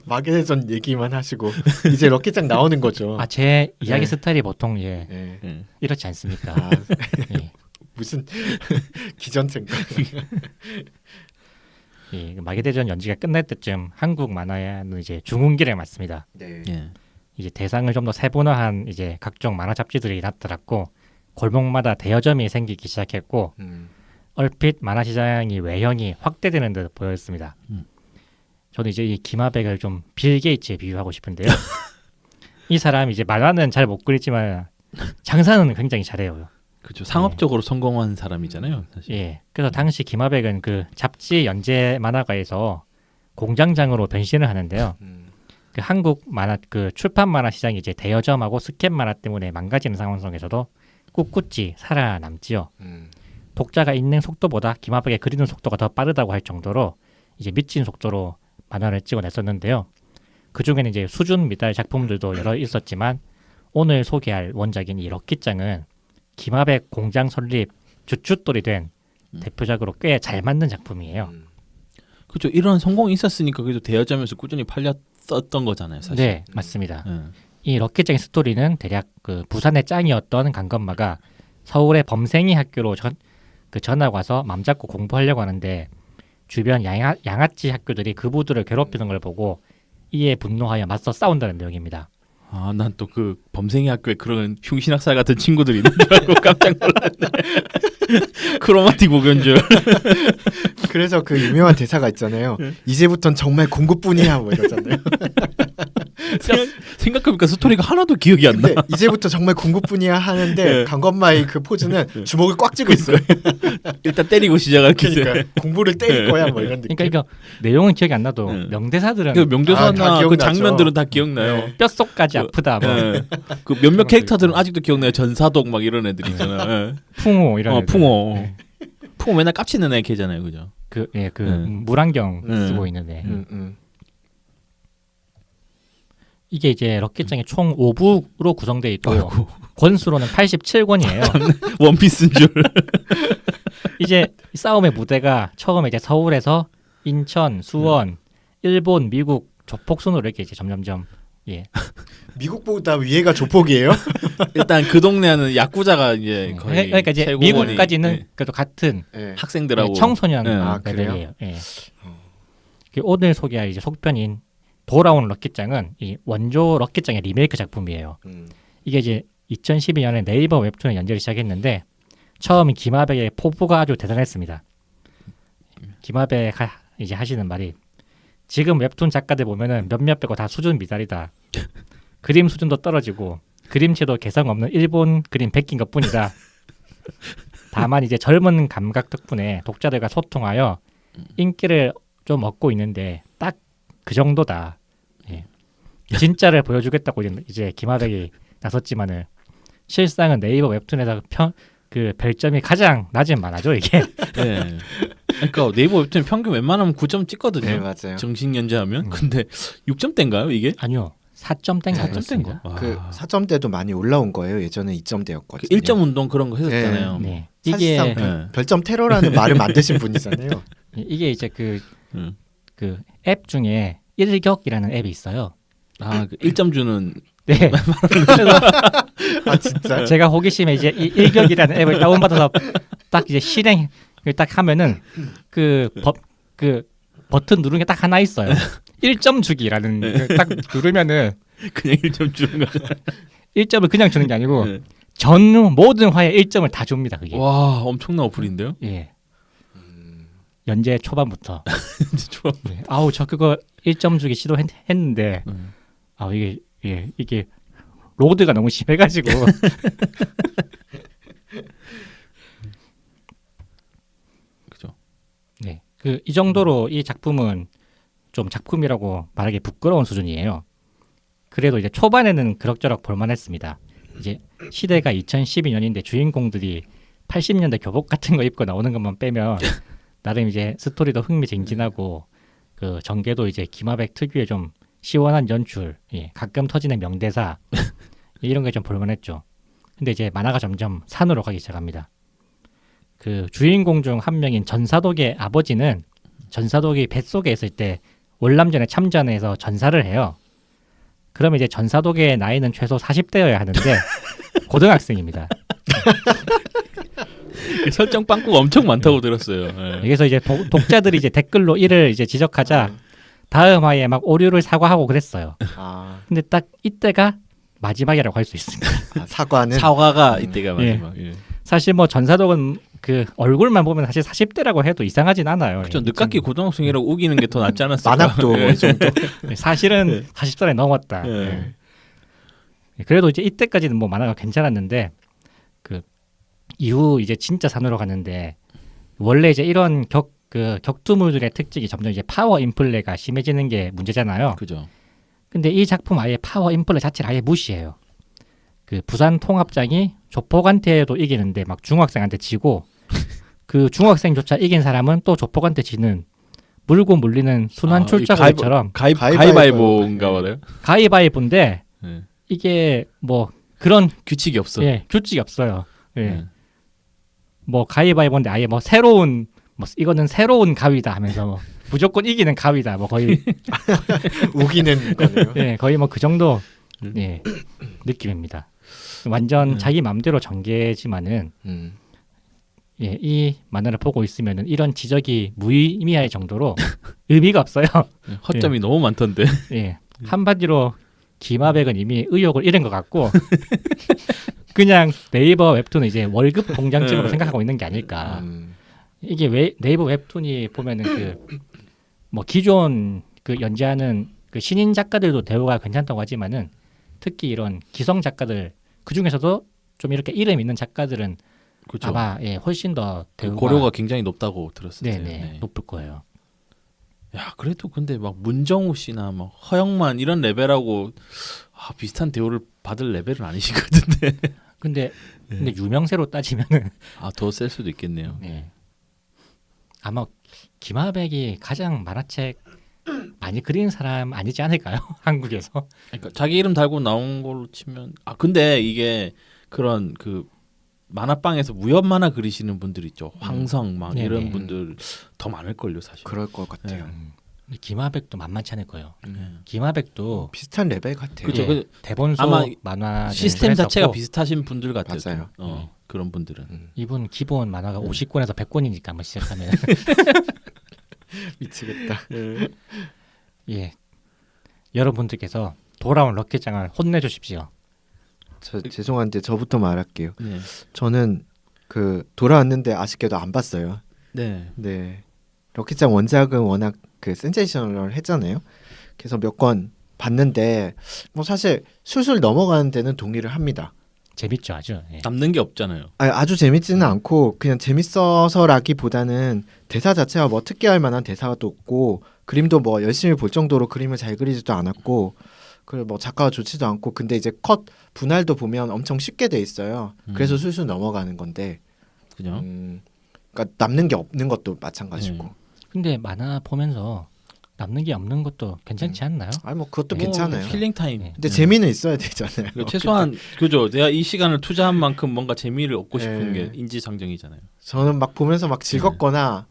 마계대전 얘기만 하시고 이제 럭키짱 나오는 거죠. 제 이야기 네. 스타일이 보통 네. 이렇지 않습니까? 아, 예. 무슨 기전체인가? 그 마계대전 연재가 끝날 때쯤 한국 만화는 이제 중흥기를 맞습니다. 네. 예. 이제 대상을 좀 더 세분화한 이제 각종 만화 잡지들이 나타났고 골목마다 대여점이 생기기 시작했고 얼핏 만화 시장이 외형이 확대되는 듯 보였습니다. 저는 이제 이 김하백을 좀 빌 게이츠에 비유하고 싶은데요. 이 사람이 이제 만화는 잘 못 그리지만 장사는 굉장히 잘해요. 그렇죠. 상업적으로 성공한 사람이잖아요, 사실. 예. 그래서 당시 김하백은 그 잡지 연재 만화가에서 공장장으로 변신을 하는데요. 그 한국 만화 그 출판 만화 시장이 이제 대여점하고 스캔 만화 때문에 망가지는 상황 속에서도 꿋꿋이 살아남지요. 독자가 읽는 속도보다 김하백의 그리는 속도가 더 빠르다고 할 정도로 이제 미친 속도로 만화를 찍어냈었는데요. 그 중에는 이제 수준 미달 작품들도 여러 있었지만 오늘 소개할 원작인 이 럭키짱은 김하백 공장 설립 주춧돌이 된 대표작으로 꽤 잘 만든 작품이에요. 그렇죠. 이런 성공이 있었으니까 그래도 대여점에서 꾸준히 팔렸었던 거잖아요, 사실. 네, 맞습니다. 예. 이 럭키짱의 스토리는 대략 그 부산의 짱이었던 강건마가 서울의 범생이 학교로 전학 와서 맘 잡고 공부하려고 하는데 주변 양아치 학교들이 그부들을 괴롭히는 걸 보고 이에 분노하여 맞서 싸운다는 내용입니다. 아, 난 또 그 범생이 학교에 그런 흉신학살 같은 친구들이 있는 줄 알고 깜짝 놀랐네. 크로마틱 보견 줄. 그래서 그 유명한 대사가 있잖아요. 이제부턴 정말 공부뿐이야 뭐 이러잖아요. 생각해보니까 스토리가 하나도 기억이 안 나. 근데 이제부터 정말 공부뿐이야 하는데 네. 강건마의 그 포즈는 주먹을 꽉 쥐고 있어요. 일단 때리고 시작할 때. 그러니까 공부를 때릴 거야 뭐 이런 느낌. 그러니까 이거 내용은 기억이 안 나도 네. 명대사들은 그 명대사나 다 그 기억나죠. 장면들은 다 기억나요. 네. 뼛속까지 아프다 뭐 예. 그 몇몇 캐릭터들은 아직도 기억나요. 전사독 막 이런 애들 있잖아요. 예. 풍호 이런 애들. 풍호. 네. 풍호 맨날 깝치는 애 걔잖아요, 그죠? 그 네. 물안경 네. 쓰고 있는데 음. 이게 이제 럭키짱이 총 5부로 구성되어 있고 아이고. 권수로는 87권이에요. 원피스인 줄. 이제 싸움의 무대가 처음에 이제 서울에서 인천, 수원, 일본, 미국 조폭순으로 이렇게 이제 점점점 미국보다 위에가 조폭이에요? 일단 그 동네는 야쿠자가 이제 거의 그러니까 이제 최고원이- 미국까지는 예. 그래도 같은 네. 학생들하고 청소년 예. 아, 그래요? 애들이에요. 예. 오늘 소개할 이제 속편인 돌아온 럭키짱은 이 원조 럭키짱의 리메이크 작품이에요. 이게 이제 2012년에 네이버 웹툰에 연재를 시작했는데 처음 김하백의 포부가 아주 대단했습니다. 김하백 이제 하시는 말이 지금 웹툰 작가들 보면은 몇몇 빼고 다 수준 미달이다. 그림 수준도 떨어지고 그림체도 개성 없는 일본 그림 베낀 것뿐이다. 다만 이제 젊은 감각 덕분에 독자들과 소통하여 인기를 좀 얻고 있는데 딱 그 정도다. 예. 진짜를 보여주겠다고 이제 김하백이 나섰지만은 실상은 네이버 웹툰에서 그 별점이 가장 낮은 만화죠 이게. 예. 그러니까 네이버 웹툰 평균 웬만하면 9점 찍거든요. 네 맞아요. 정식 연재하면. 근데 6점대인가요, 이게? 아니요 4점대인가 4점대인가? 그 4점대도 많이 올라온 거예요. 예전에 2점대였거든요. 1점 운동 그런 거 했었잖아요. 네. 사실상 이게 네. 별점 테러라는 말을 만드신 분이잖아요. 이게 이제 그 음. 앱 중에 일격이라는 앱이 있어요. 아, 그 1점 주는 네. 그래서 아 진짜? 제가 호기심에 이제 이 일격이라는 앱을 다운받아서 딱 이제 실행을 딱 하면은 그 버튼 누르는 게 딱 하나 있어요. 1점 주기라는 그 딱 누르면은 그냥 1점 주는 거. 1점을 그냥 주는 게 아니고 네. 전 모든 화에 1점을 다 줍니다. 그게. 와, 엄청난 어플인데요? 예. 연재 초반부터. 좋아. 네. 아우 저 그거 1점 주기 시도했는데 음. 아 이게 로드가 너무 심해가지고 그죠. 네. 그 이 정도로 이 작품은 좀 작품이라고 말하기 부끄러운 수준이에요. 그래도 이제 초반에는 그럭저럭 볼만했습니다. 이제 시대가 2012년인데 주인공들이 80년대 교복 같은 거 입고 나오는 것만 빼면 나름 이제 스토리도 흥미진진하고 그 전개도 이제 김하백 특유의 좀 시원한 연출, 예, 가끔 터지는 명대사 이런 게 좀 볼만했죠. 근데 이제 만화가 점점 산으로 가기 시작합니다. 그 주인공 중 한 명인 전사독의 아버지는 전사독이 뱃속에 있을 때 월남전에 참전해서 전사를 해요. 그러면 이제 전사독의 나이는 최소 40대여야 하는데 고등학생입니다. 설정 빵꾸가 엄청 많다고 들었어요. 예. 여기서 이제 독자들이 이제 댓글로 이를 이제 지적하자 다음 화에 막 오류를 사과하고 그랬어요. 아, 근데 딱 이때가 마지막이라고 할 수 있습니다. 사과는 사과가 이때가 마지막. 예. 사실 뭐 전사독은 그 얼굴만 보면 사실 40대라고 해도 이상하진 않아요. 그쵸. 늦깎이 고등학생이라고 우기는 게 더 낫지 않았을까? 만학도 예. 이 정도. 사실은 40살에 넘었다. 예. 그래도 이제 이때까지는 뭐 만화가 괜찮았는데 그 이후 이제 진짜 산으로 갔는데 원래 이제 이런 격투물들의 특징이 점점 이제 파워 인플레가 심해지는 게 문제잖아요. 그죠. 근데 이 작품 아예 파워 인플레 자체를 아예 무시해요. 그 부산 통합장이 조폭한테도 이기는데 막 중학생한테 지고 그 중학생조차 이긴 사람은 또 조폭한테 지는 물고 물리는 순환 출자가처럼 가위바위보인가 봐요. 가위바위보인데 예. 이게 뭐 그런 규칙이 없어. 예, 규칙이 없어요. 예. 예. 뭐 가위바위보인데 아예 뭐 새로운 뭐 이거는 새로운 가위다 하면서 뭐 무조건 이기는 가위다 뭐 거의 우기는 거네요. 예, 거의 뭐 그 정도 예, 느낌입니다. 완전 자기 맘대로 전개지만은 예, 이 만화를 보고 있으면은 이런 지적이 무의미할 정도로 의미가 없어요. 허점이 너무 많던데. 예, 한마디로 김하백은 이미 의욕을 잃은 것 같고 그냥 네이버 웹툰은 이제 월급 공장쯤으로 생각하고 있는 게 아닐까. 이게 왜 네이버 웹툰이 보면은 그 뭐 기존 그 연재하는 그 신인 작가들도 대우가 괜찮다고 하지만은 특히 이런 기성 작가들 그 중에서도 좀 이렇게 이름 있는 작가들은 그렇죠. 아마 예, 훨씬 더 대우가 고려가 굉장히 높다고 들었을 때. 네네 높을 거예요. 야 그래도 근데 막 문정우 씨나 막 허영만 이런 레벨하고 비슷한 대우를 받을 레벨은 아니신 것 같은데. 근데 유명세로 따지면은 더 셀 수도 있겠네요. 네. 아마 김하백이 가장 만화책 많이 그리는 사람 아니지 않을까요? 한국에서. 그러니까 자기 이름 달고 나온 걸로 치면 근데 이게 그런 그 만화방에서 무협 만화 그리시는 분들 있죠. 황성 막 네네. 이런 분들 더 많을 걸요 사실. 그럴 것 같아요. 근데 김하백도 만만치 않을 거예요. 네. 김하백도 비슷한 레벨 같아요. 그죠. 예, 대본소 아마 만화 시스템 자체가 연출했었고 비슷하신 분들 같아요. 맞아요. 그런 분들은. 이분 기본 만화가 50권에서 100권이니까 한번 시작하면 미치겠다. 예 여러분들께서 돌아온 럭키장을 혼내주십시오. 저 죄송한데 저부터 말할게요. 네. 저는 그 돌아왔는데 아쉽게도 안 봤어요. 네. 네. 럭키짱 원작은 워낙 그 센세이셔널 했잖아요. 그래서 몇 권 봤는데 뭐 사실 술술 넘어가는 데는 동의를 합니다. 재밌죠 아주. 예. 남는 게 없잖아요. 아주 재밌지는 않고 그냥 재밌어서라기보다는 대사 자체가 뭐 특기할 만한 대사도 없고 그림도 뭐 열심히 볼 정도로 그림을 잘 그리지도 않았고 그리고 뭐 작가가 좋지도 않고 근데 이제 컷 분할도 보면 엄청 쉽게 돼 있어요. 그래서 술술 넘어가는 건데 그죠? 그러니까 남는 게 없는 것도 마찬가지고. 근데 만화 보면서 남는 게 없는 것도 괜찮지 않나요? 아니 뭐 그것도 괜찮아요. 힐링 타임. 네. 근데 재미는 있어야 되잖아요. 최소한 그죠. 내가 이 시간을 투자한 만큼 뭔가 재미를 얻고 싶은 네. 게 인지상정이잖아요. 저는 막 보면서 막 즐겁거나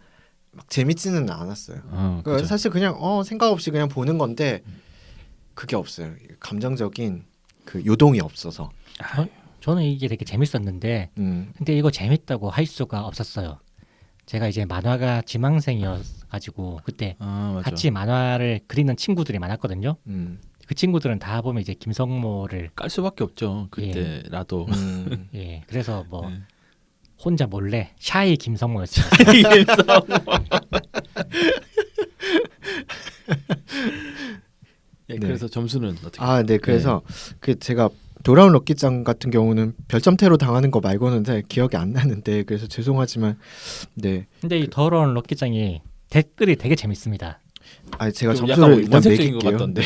막 재밌지는 않았어요. 그러니까 그죠. 사실 그냥 생각 없이 그냥 보는 건데 그게 없어요. 감정적인 그 요동이 없어서. 저는 이게 되게 재밌었는데 근데 이거 재밌다고 할 수가 없었어요. 제가 이제 만화가 지망생이어가지고 그때 맞아. 같이 만화를 그리는 친구들이 많았거든요. 그 친구들은 다 보면 이제 김성모를 깔 수밖에 없죠. 그때라도. 예 그래서 뭐 네. 혼자 몰래 샤이 김성모였어요. 네, 그래서 점수는 어떻게? 네. 그래서 그 제가 돌아온 럭키짱 같은 경우는 별점태로 당하는 거 말고는 잘 기억이 안 나는데 그래서 죄송하지만 네. 근데 이 더러운 럭키짱이 댓글이 되게 재밌습니다. 제가 좀 점수를 약간 일단 원색적인 것 매길게요. 같던데.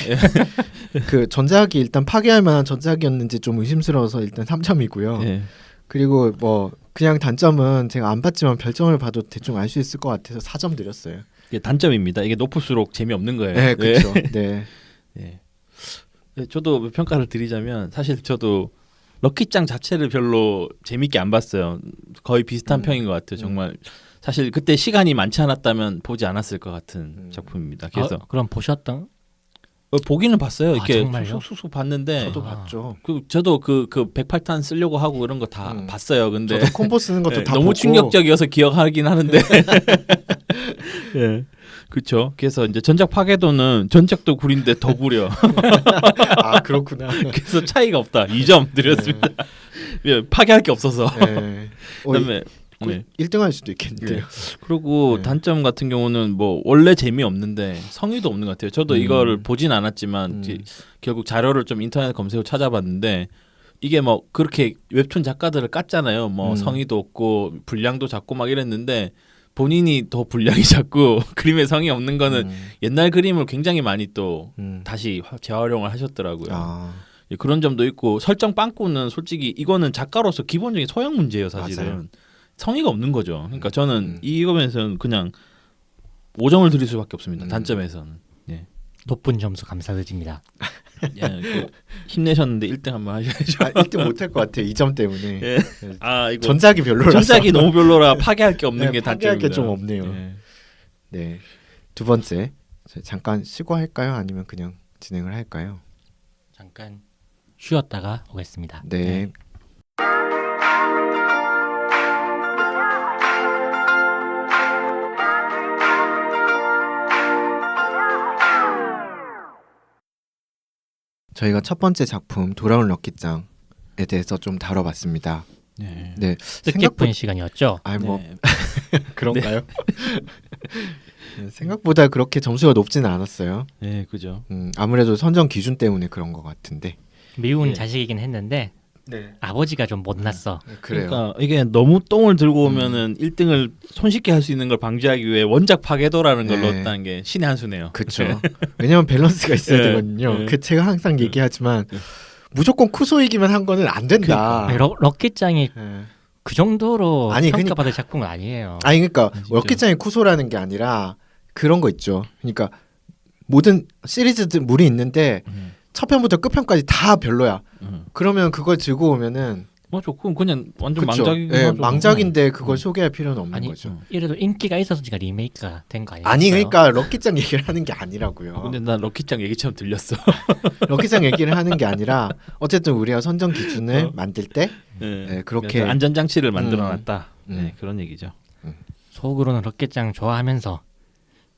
그 전작이 일단 파괴할 만한 전작이었는지 좀 의심스러워서 일단 3점이고요. 네. 그리고 뭐 그냥 단점은 제가 안 봤지만 별점을 봐도 대충 알 수 있을 것 같아서 4점 드렸어요. 이게 단점입니다. 이게 높을수록 재미없는 거예요. 네, 그렇죠. 네. 네. 네, 저도 평가를 드리자면 사실 저도 럭키짱 자체를 별로 재밌게 안 봤어요. 거의 비슷한 평인 것 같아요. 음. 정말 사실 그때 시간이 많지 않았다면 보지 않았을 것 같은 작품입니다. 그래서 그럼 보셨던? 보기는 봤어요. 이렇게 정말요? 쑥쑥쑥 봤는데 저도 아. 봤죠. 저도 그 108탄 쓰려고 하고 이런 거 다 봤어요. 근데 저도 콤보 쓰는 것도 네, 다 너무 보고. 충격적이어서 기억하긴 하는데. 예. 그렇죠. 그래서 이제 전작 파괴도는 전작도 구린데 더 구려. 아 그렇구나. 그래서 차이가 없다. 2점 드렸습니다. 예, 파괴할 게 없어서. 네. 그다음에 네. 1등할 수도 있겠는데요. 그리고 네. 단점 같은 경우는 뭐 원래 재미없는데 성의도 없는 것 같아요. 저도 이거를 보진 않았지만 이제 결국 자료를 좀 인터넷 검색으로 찾아봤는데 이게 뭐 그렇게 웹툰 작가들을 깠잖아요. 뭐 성의도 없고 분량도 작고 막 이랬는데 본인이 더 분량이 작고 그림에 성의 없는 거는 옛날 그림을 굉장히 많이 또 다시 재활용을 하셨더라고요. 아, 예, 그런 점도 있고 설정 빵꾸는 솔직히 이거는 작가로서 기본적인 소양 문제예요. 사실은. 맞아요. 성의가 없는 거죠. 그러니까 저는 이거에서는 그냥 5점을 드릴 수밖에 없습니다. 단점에서는. 예. 높은 점수 감사드립니다. 예, 힘내셨는데 1등 한번 하셔야죠. 1등 못할 것 같아요. 2점 때문에. 예. 아 이거 전작이 별로라서. 전작이 너무 별로라 파괴할 게 없는 네, 게 파괴할 단점입니다. 게 좀 없네요. 예. 네. 두 번째. 잠깐 쉬고 할까요? 아니면 그냥 진행을 할까요? 잠깐 쉬었다가 오겠습니다. 네. 저희가 첫 번째 작품 돌아온 럭키짱에 대해서 좀 다뤄봤습니다. 네. 네. 뜻깊은 시간이었죠. 아니 뭐 네. 그런가요? 생각보다 그렇게 점수가 높지는 않았어요. 네, 그죠. 아무래도 선정 기준 때문에 그런 것 같은데. 미운 예. 자식이긴 했는데 네. 아버지가 좀 못났어. 그래요. 그러니까 이게 너무 똥을 들고 오면은 1등을 손쉽게 할 수 있는 걸 방지하기 위해 원작 파괴도라는 걸 네. 넣었다는 게 신의 한 수네요. 그렇죠. 왜냐면 밸런스가 있어야 네. 되거든요. 네. 그 제가 항상 얘기하지만 무조건 쿠소이기만 한 거는 안 된다. 아니, 럭키짱이 예. 그 정도로 아니, 평가받을 작품은 아니에요. 아니 그러니까 진짜. 럭키짱이 쿠소라는 게 아니라 그런 거 있죠. 그러니까 모든 시리즈들 물이 있는데 첫 편부터 끝편까지 다 별로야. 그러면 그걸 들고 오면은 맞아. 그건 그냥 완전 그쵸? 망작이긴 예, 하죠. 망작인데 그걸 소개할 필요는 없는 아니 거죠. 이래도 인기가 있어서 지금 리메이크가 된 거 아니에요? 아니 그러니까 럭키짱 얘기를 하는 게 아니라고요. 근데 난 럭키짱 얘기처럼 들렸어. 럭키짱 얘기를 하는 게 아니라 어쨌든 우리가 선정 기준을 만들 때 네. 그렇게 그래서 안전장치를 만들어놨다. 네, 음. 그런 얘기죠. 속으로는 럭키짱 좋아하면서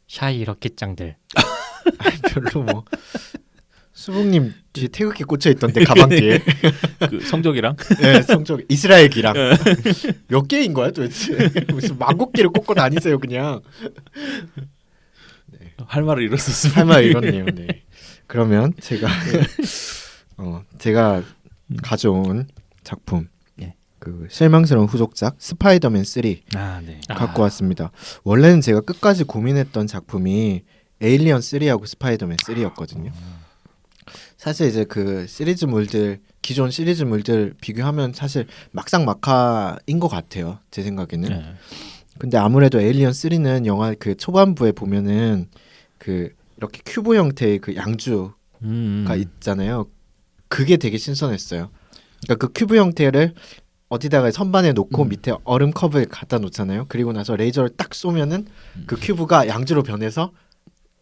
샤이 럭키짱들 별로 뭐 수북님 뒤에 태극기 꽂혀 있던데 가방 뒤에 그 성적이랑 네, 성적 이스라엘 기랑 몇 개인 거야 도대체 무슨 만국기를 꽂고 다니세요 그냥 할 말을 잃었었습니다. 할 말 이렇네요. 네. 그러면 제가 제가 가져온 작품 예. 그 실망스러운 후속작 스파이더맨 3 아, 네. 갖고 왔습니다. 원래는 제가 끝까지 고민했던 작품이 에일리언 3하고 스파이더맨 3였거든요. 사실 이제 그 시리즈물들 기존 시리즈물들 비교하면 사실 막상막하인 것 같아요. 제 생각에는. 네. 근데 아무래도 에일리언 3는 영화 그 초반부에 보면은 그 이렇게 큐브 형태의 그 양주가 있잖아요. 그게 되게 신선했어요. 그러니까 그 큐브 형태를 어디다가 선반에 놓고 밑에 얼음 컵을 갖다 놓잖아요. 그리고 나서 레이저를 딱 쏘면은 그 큐브가 양주로 변해서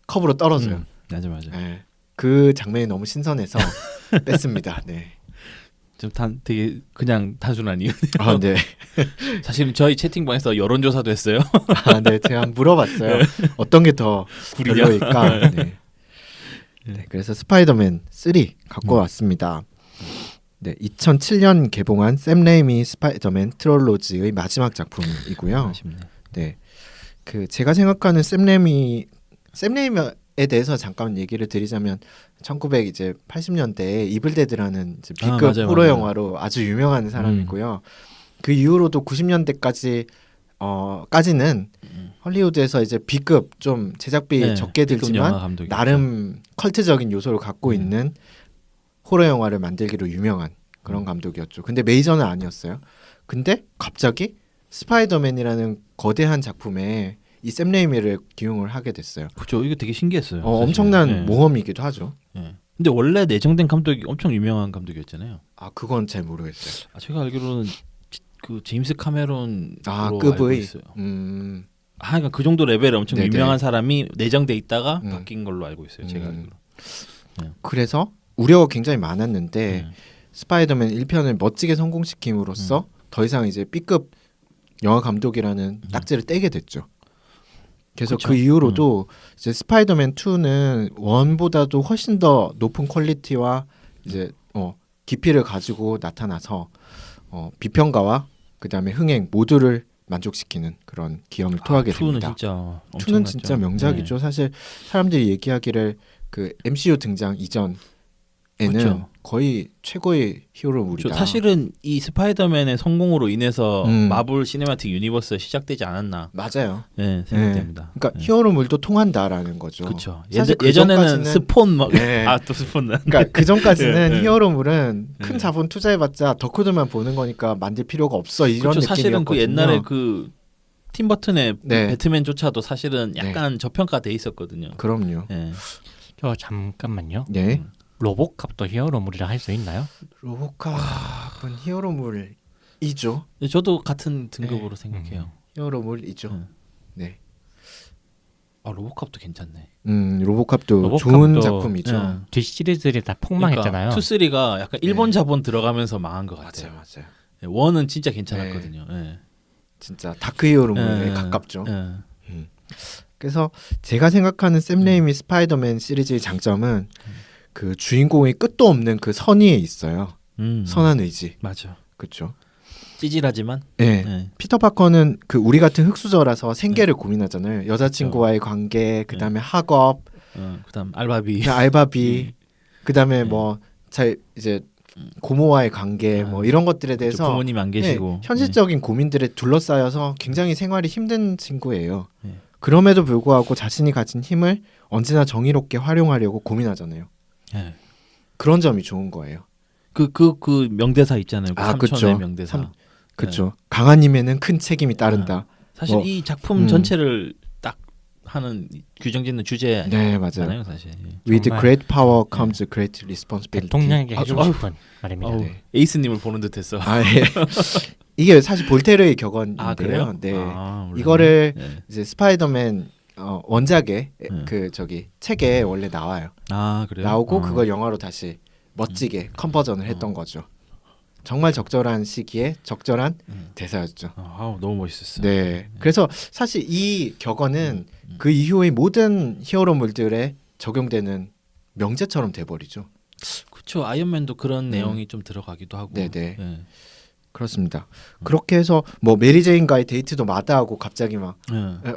컵으로 떨어져요. 맞아, 맞아. 네. 그 장면이 너무 신선해서 뺐습니다. 네. 좀 되게 그냥 단순한 이유. 아, 네. 사실은 저희 채팅방에서 여론조사도 했어요. 아, 네. 제가 물어봤어요. 어떤 게 더 구리냐? 별로일까? 네. 네. 그래서 스파이더맨 3 갖고 왔습니다. 네, 2007년 개봉한 샘 레이미 스파이더맨 트롤로지의 마지막 작품이고요. 아쉽네. 네, 그 제가 생각하는 샘 레이미에 대해서 잠깐 얘기를 드리자면 1980년대에 이블데드라는 이제 B급 맞아요, 호러 맞아요. 영화로 아주 유명한 사람이고요. 그 이후로도 90년대까지 까지는 헐리우드에서 이제 B급 좀 제작비 네, 적게 B급 들지만 영화 감독이죠. 나름 컬트적인 요소를 갖고 있는 호러 영화를 만들기로 유명한 그런 감독이었죠. 근데 메이저는 아니었어요. 근데 갑자기 스파이더맨이라는 거대한 작품에 이 샘 레이미를 기용을 하게 됐어요. 그렇죠. 이거 되게 신기했어요. 사실은. 엄청난 네. 모험이기도 하죠. 네. 근데 원래 내정된 감독이 엄청 유명한 감독이었잖아요. 아 그건 잘 모르겠어요. 제가 알기로는 그 제임스 카메론으로 알고 급의 있어요. 아, 그 정도 레벨의 엄청 네네. 유명한 사람이 내정돼 있다가 바뀐 걸로 알고 있어요. 제가 알기로. 그래서 우려가 굉장히 많았는데 네. 스파이더맨 1편을 멋지게 성공시킴으로써 더 이상 이제 B급 영화 감독이라는 딱지를 떼게 됐죠. 그래서 그쵸. 그 이후로도 이제 스파이더맨 2는 원보다도 훨씬 더 높은 퀄리티와 이제 깊이를 가지고 나타나서 비평가와 그다음에 흥행 모두를 만족시키는 그런 기염을 토하게 2는 됩니다. 진짜 2는 진짜 명작이죠. 사실 사람들이 얘기하기를 그 MCU 등장 이전에는 그쵸. 거의 최고의 히어로물이다. 사실은 이 스파이더맨의 성공으로 인해서 음. 마블 시네마틱 유니버스가 시작되지 않았나. 맞아요. 네, 생각됩니다. 그러니까 히어로물도 통한다라는 거죠. 그렇죠. 사실 그 예전에는 전까지는- 스폰 막 네. 또 스폰 난. 그러니까 그 전까지는 네, 네. 히어로물은 큰 네. 자본 투자해봤자 덕후들만 보는 거니까 만들 필요가 없어 이런 그렇죠. 사실은 느낌이었거든요. 그 옛날에 그 팀 버튼의 네. 배트맨조차도 사실은 약간 저평가돼 있었거든요. 그럼요. 네. 저 잠깐만요. 네. 로봇캅도 히어로물이라 할 수 있나요? 로보캅은 히어로물이죠. 저도 같은 등급으로 생각해요. 히어로물이죠. 음. 네. 로보캅도 괜찮네. 로보캅도 로보캅도- 좋은 작품이죠. 네. 뒷 시리즈들이 다 폭망했잖아요. 그러니까 2, 3가 약간 일본 네. 자본 들어가면서 망한 것 같아요. 맞아요. 네, 1은 진짜 괜찮았거든요. 네. 진짜 다크 히어로물에 네. 가깝죠. 네. 그래서 제가 생각하는 샘 레이미 스파이더맨 시리즈의 장점은 그 주인공의 끝도 없는 그 선의에 있어요. 선한 의지. 맞아. 그렇죠. 찌질하지만. 네. 네. 피터 파커는 그 우리 같은 흑수저라서 생계를 고민하잖아요. 여자친구와의 관계, 그다음에 학업, 그다음 알바비. 그다음 알바비, 그다음에 네. 뭐 잘 이제 고모와의 관계 뭐 이런 것들에 대해서 부모님 안 계시고. 현실적인 고민들에 둘러싸여서 굉장히 생활이 힘든 친구예요. 네. 그럼에도 불구하고 자신이 가진 힘을 언제나 정의롭게 활용하려고 고민하잖아요. 네. 그런 점이 좋은 거예요. 그 명대사 있잖아요. 그 그쵸. 삼촌의 명대사. 그렇죠. 강한 힘에는 큰 책임이 따른다. 사실 뭐, 이 작품 전체를 딱 하는 규정짓는 주제 네, 맞아요. 아니에요, 사실. 예. With 정말, great power comes great responsibility. 대통령에게 해주고 아유. 싶은 말입니다. 네. 에이스님을 보는 듯했어. 예. 이게 사실 볼테르의 격언인데요. 그래요? 네. 몰랐네. 이거를 네. 이제 스파이더맨 원작의 네. 그 책에 원래 나와요. 그래요? 나오고 그걸 영화로 다시 멋지게 컨버전을 했던 거죠. 정말 적절한 시기에 적절한 대사였죠. 너무 멋있었어요. 네. 그래서 사실 이 격언은 그 이후의 모든 히어로물들에 적용되는 명제처럼 돼버리죠. 그렇죠. 아이언맨도 그런 내용이 좀 들어가기도 하고. 네네. 네. 그렇습니다. 그렇게 해서 뭐 메리 제인과의 데이트도 마다하고 갑자기 막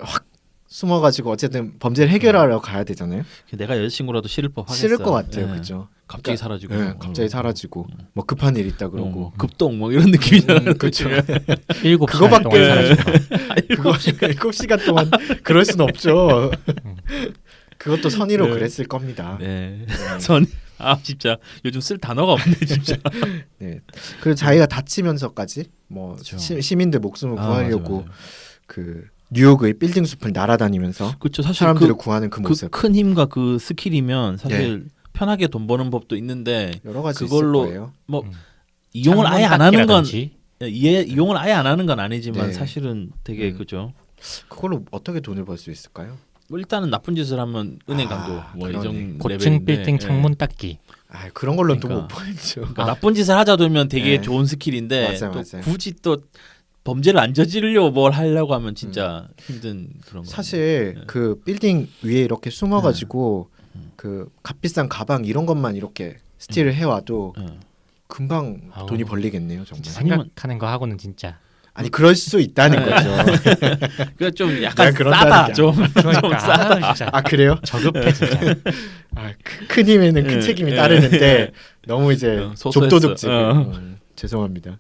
확 숨어가지고 어쨌든 범죄를 해결하러 가야 되잖아요. 내가 여자친구라도 싫을 법 하겠어. 싫을 것 같아요, 네. 그렇죠? 갑자기 사라지고. 갑자기 사라지고 뭐 급한 일 있다 그러고. 급동 뭐 이런 느낌이잖아요. 그렇죠. 7시간 그거밖에- 동안 사라지고 그거 7시간 동안 그럴 순 없죠. 그것도 선의로 네. 그랬을 겁니다. 네. 선. 진짜 요즘 쓸 단어가 없네 진짜. 네. 그리고 자기가 다치면서까지 뭐 그렇죠. 시민들 목숨을 구하려고 맞아. 그 뉴욕의 빌딩 숲을 날아다니면서 그렇죠. 사실 사람들을 구하는 그 모습 그 큰 힘과 그 스킬이면 사실 편하게 돈 버는 법도 있는데 여러 가지 그걸로 있을 거예요. 뭐 음. 이용을 아예 안 하는 건 창문 이용을 아예 안 하는 건 아니지만 네. 사실은 되게 음. 그죠. 그걸로 어떻게 돈을 벌 수 있을까요? 뭐 일단은 나쁜 짓을 하면 은행 강도 뭐 그러네. 이정 고층 레벨인데, 빌딩 예. 창문 닦기. 그런 걸로는 또 그러니까. 못 벌죠. 그러니까 나쁜 짓을 하자 두면 되게 네. 좋은 스킬인데 맞아요, 또 맞아요. 굳이 또 범죄를 안 저지르려고 뭘 하려고 하면 진짜 힘든 그런 거. 사실 네. 그 빌딩 위에 이렇게 숨어가지고 그 값비싼 가방 이런 것만 이렇게 스틸을 해와도 금방 아우. 돈이 벌리겠네요, 정말. 생각하는 거 하고는 진짜. 아니 그럴 수 있다는 거죠. 그러니까 좀 약간 내가 싸다 그런다니까. 좀. 그러니까 싸다. 진짜 그래요? 저급해 진짜. 큰 힘에는 큰 예, 책임이 예. 따르는데 너무 이제 소소했어. 족도둑질. 어. 죄송합니다.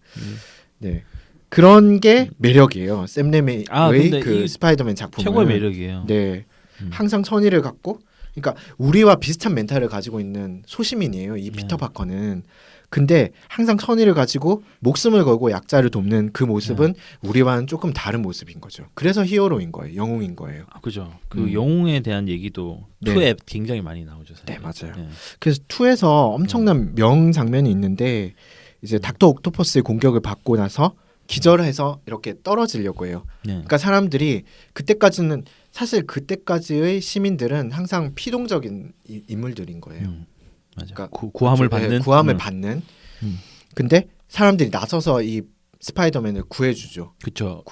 네. 그런 게 매력이에요. 샘 레이미의 근데 그 이 스파이더맨 작품은 최고의 매력이에요. 네. 항상 선의를 갖고 그러니까 우리와 비슷한 멘탈을 가지고 있는 소시민이에요. 이 피터 파커는. 근데 항상 선의를 가지고 목숨을 걸고 약자를 돕는 그 모습은 우리와는 조금 다른 모습인 거죠. 그래서 히어로인 거예요. 영웅인 거예요. 아, 그죠. 그 영웅에 대한 얘기도 네. 2에 굉장히 많이 나오죠. 사실. 네, 맞아요. 네. 그래서 2에서 엄청난 명 장면이 있는데 이제 닥터 옥토퍼스의 공격을 받고 나서 기절해서 이렇게 떨어지려고 해요. 네. 그러니까 사람들이 그때까지는 사실 그때까지의 시민들은 항상 피동적인 인물들인 거예요. 맞아. 그러니까 구함을 그렇죠. 받는. 구함을 받는. 근데 사람들이 나서서 이 스파이더맨을 구해주죠. 그렇죠.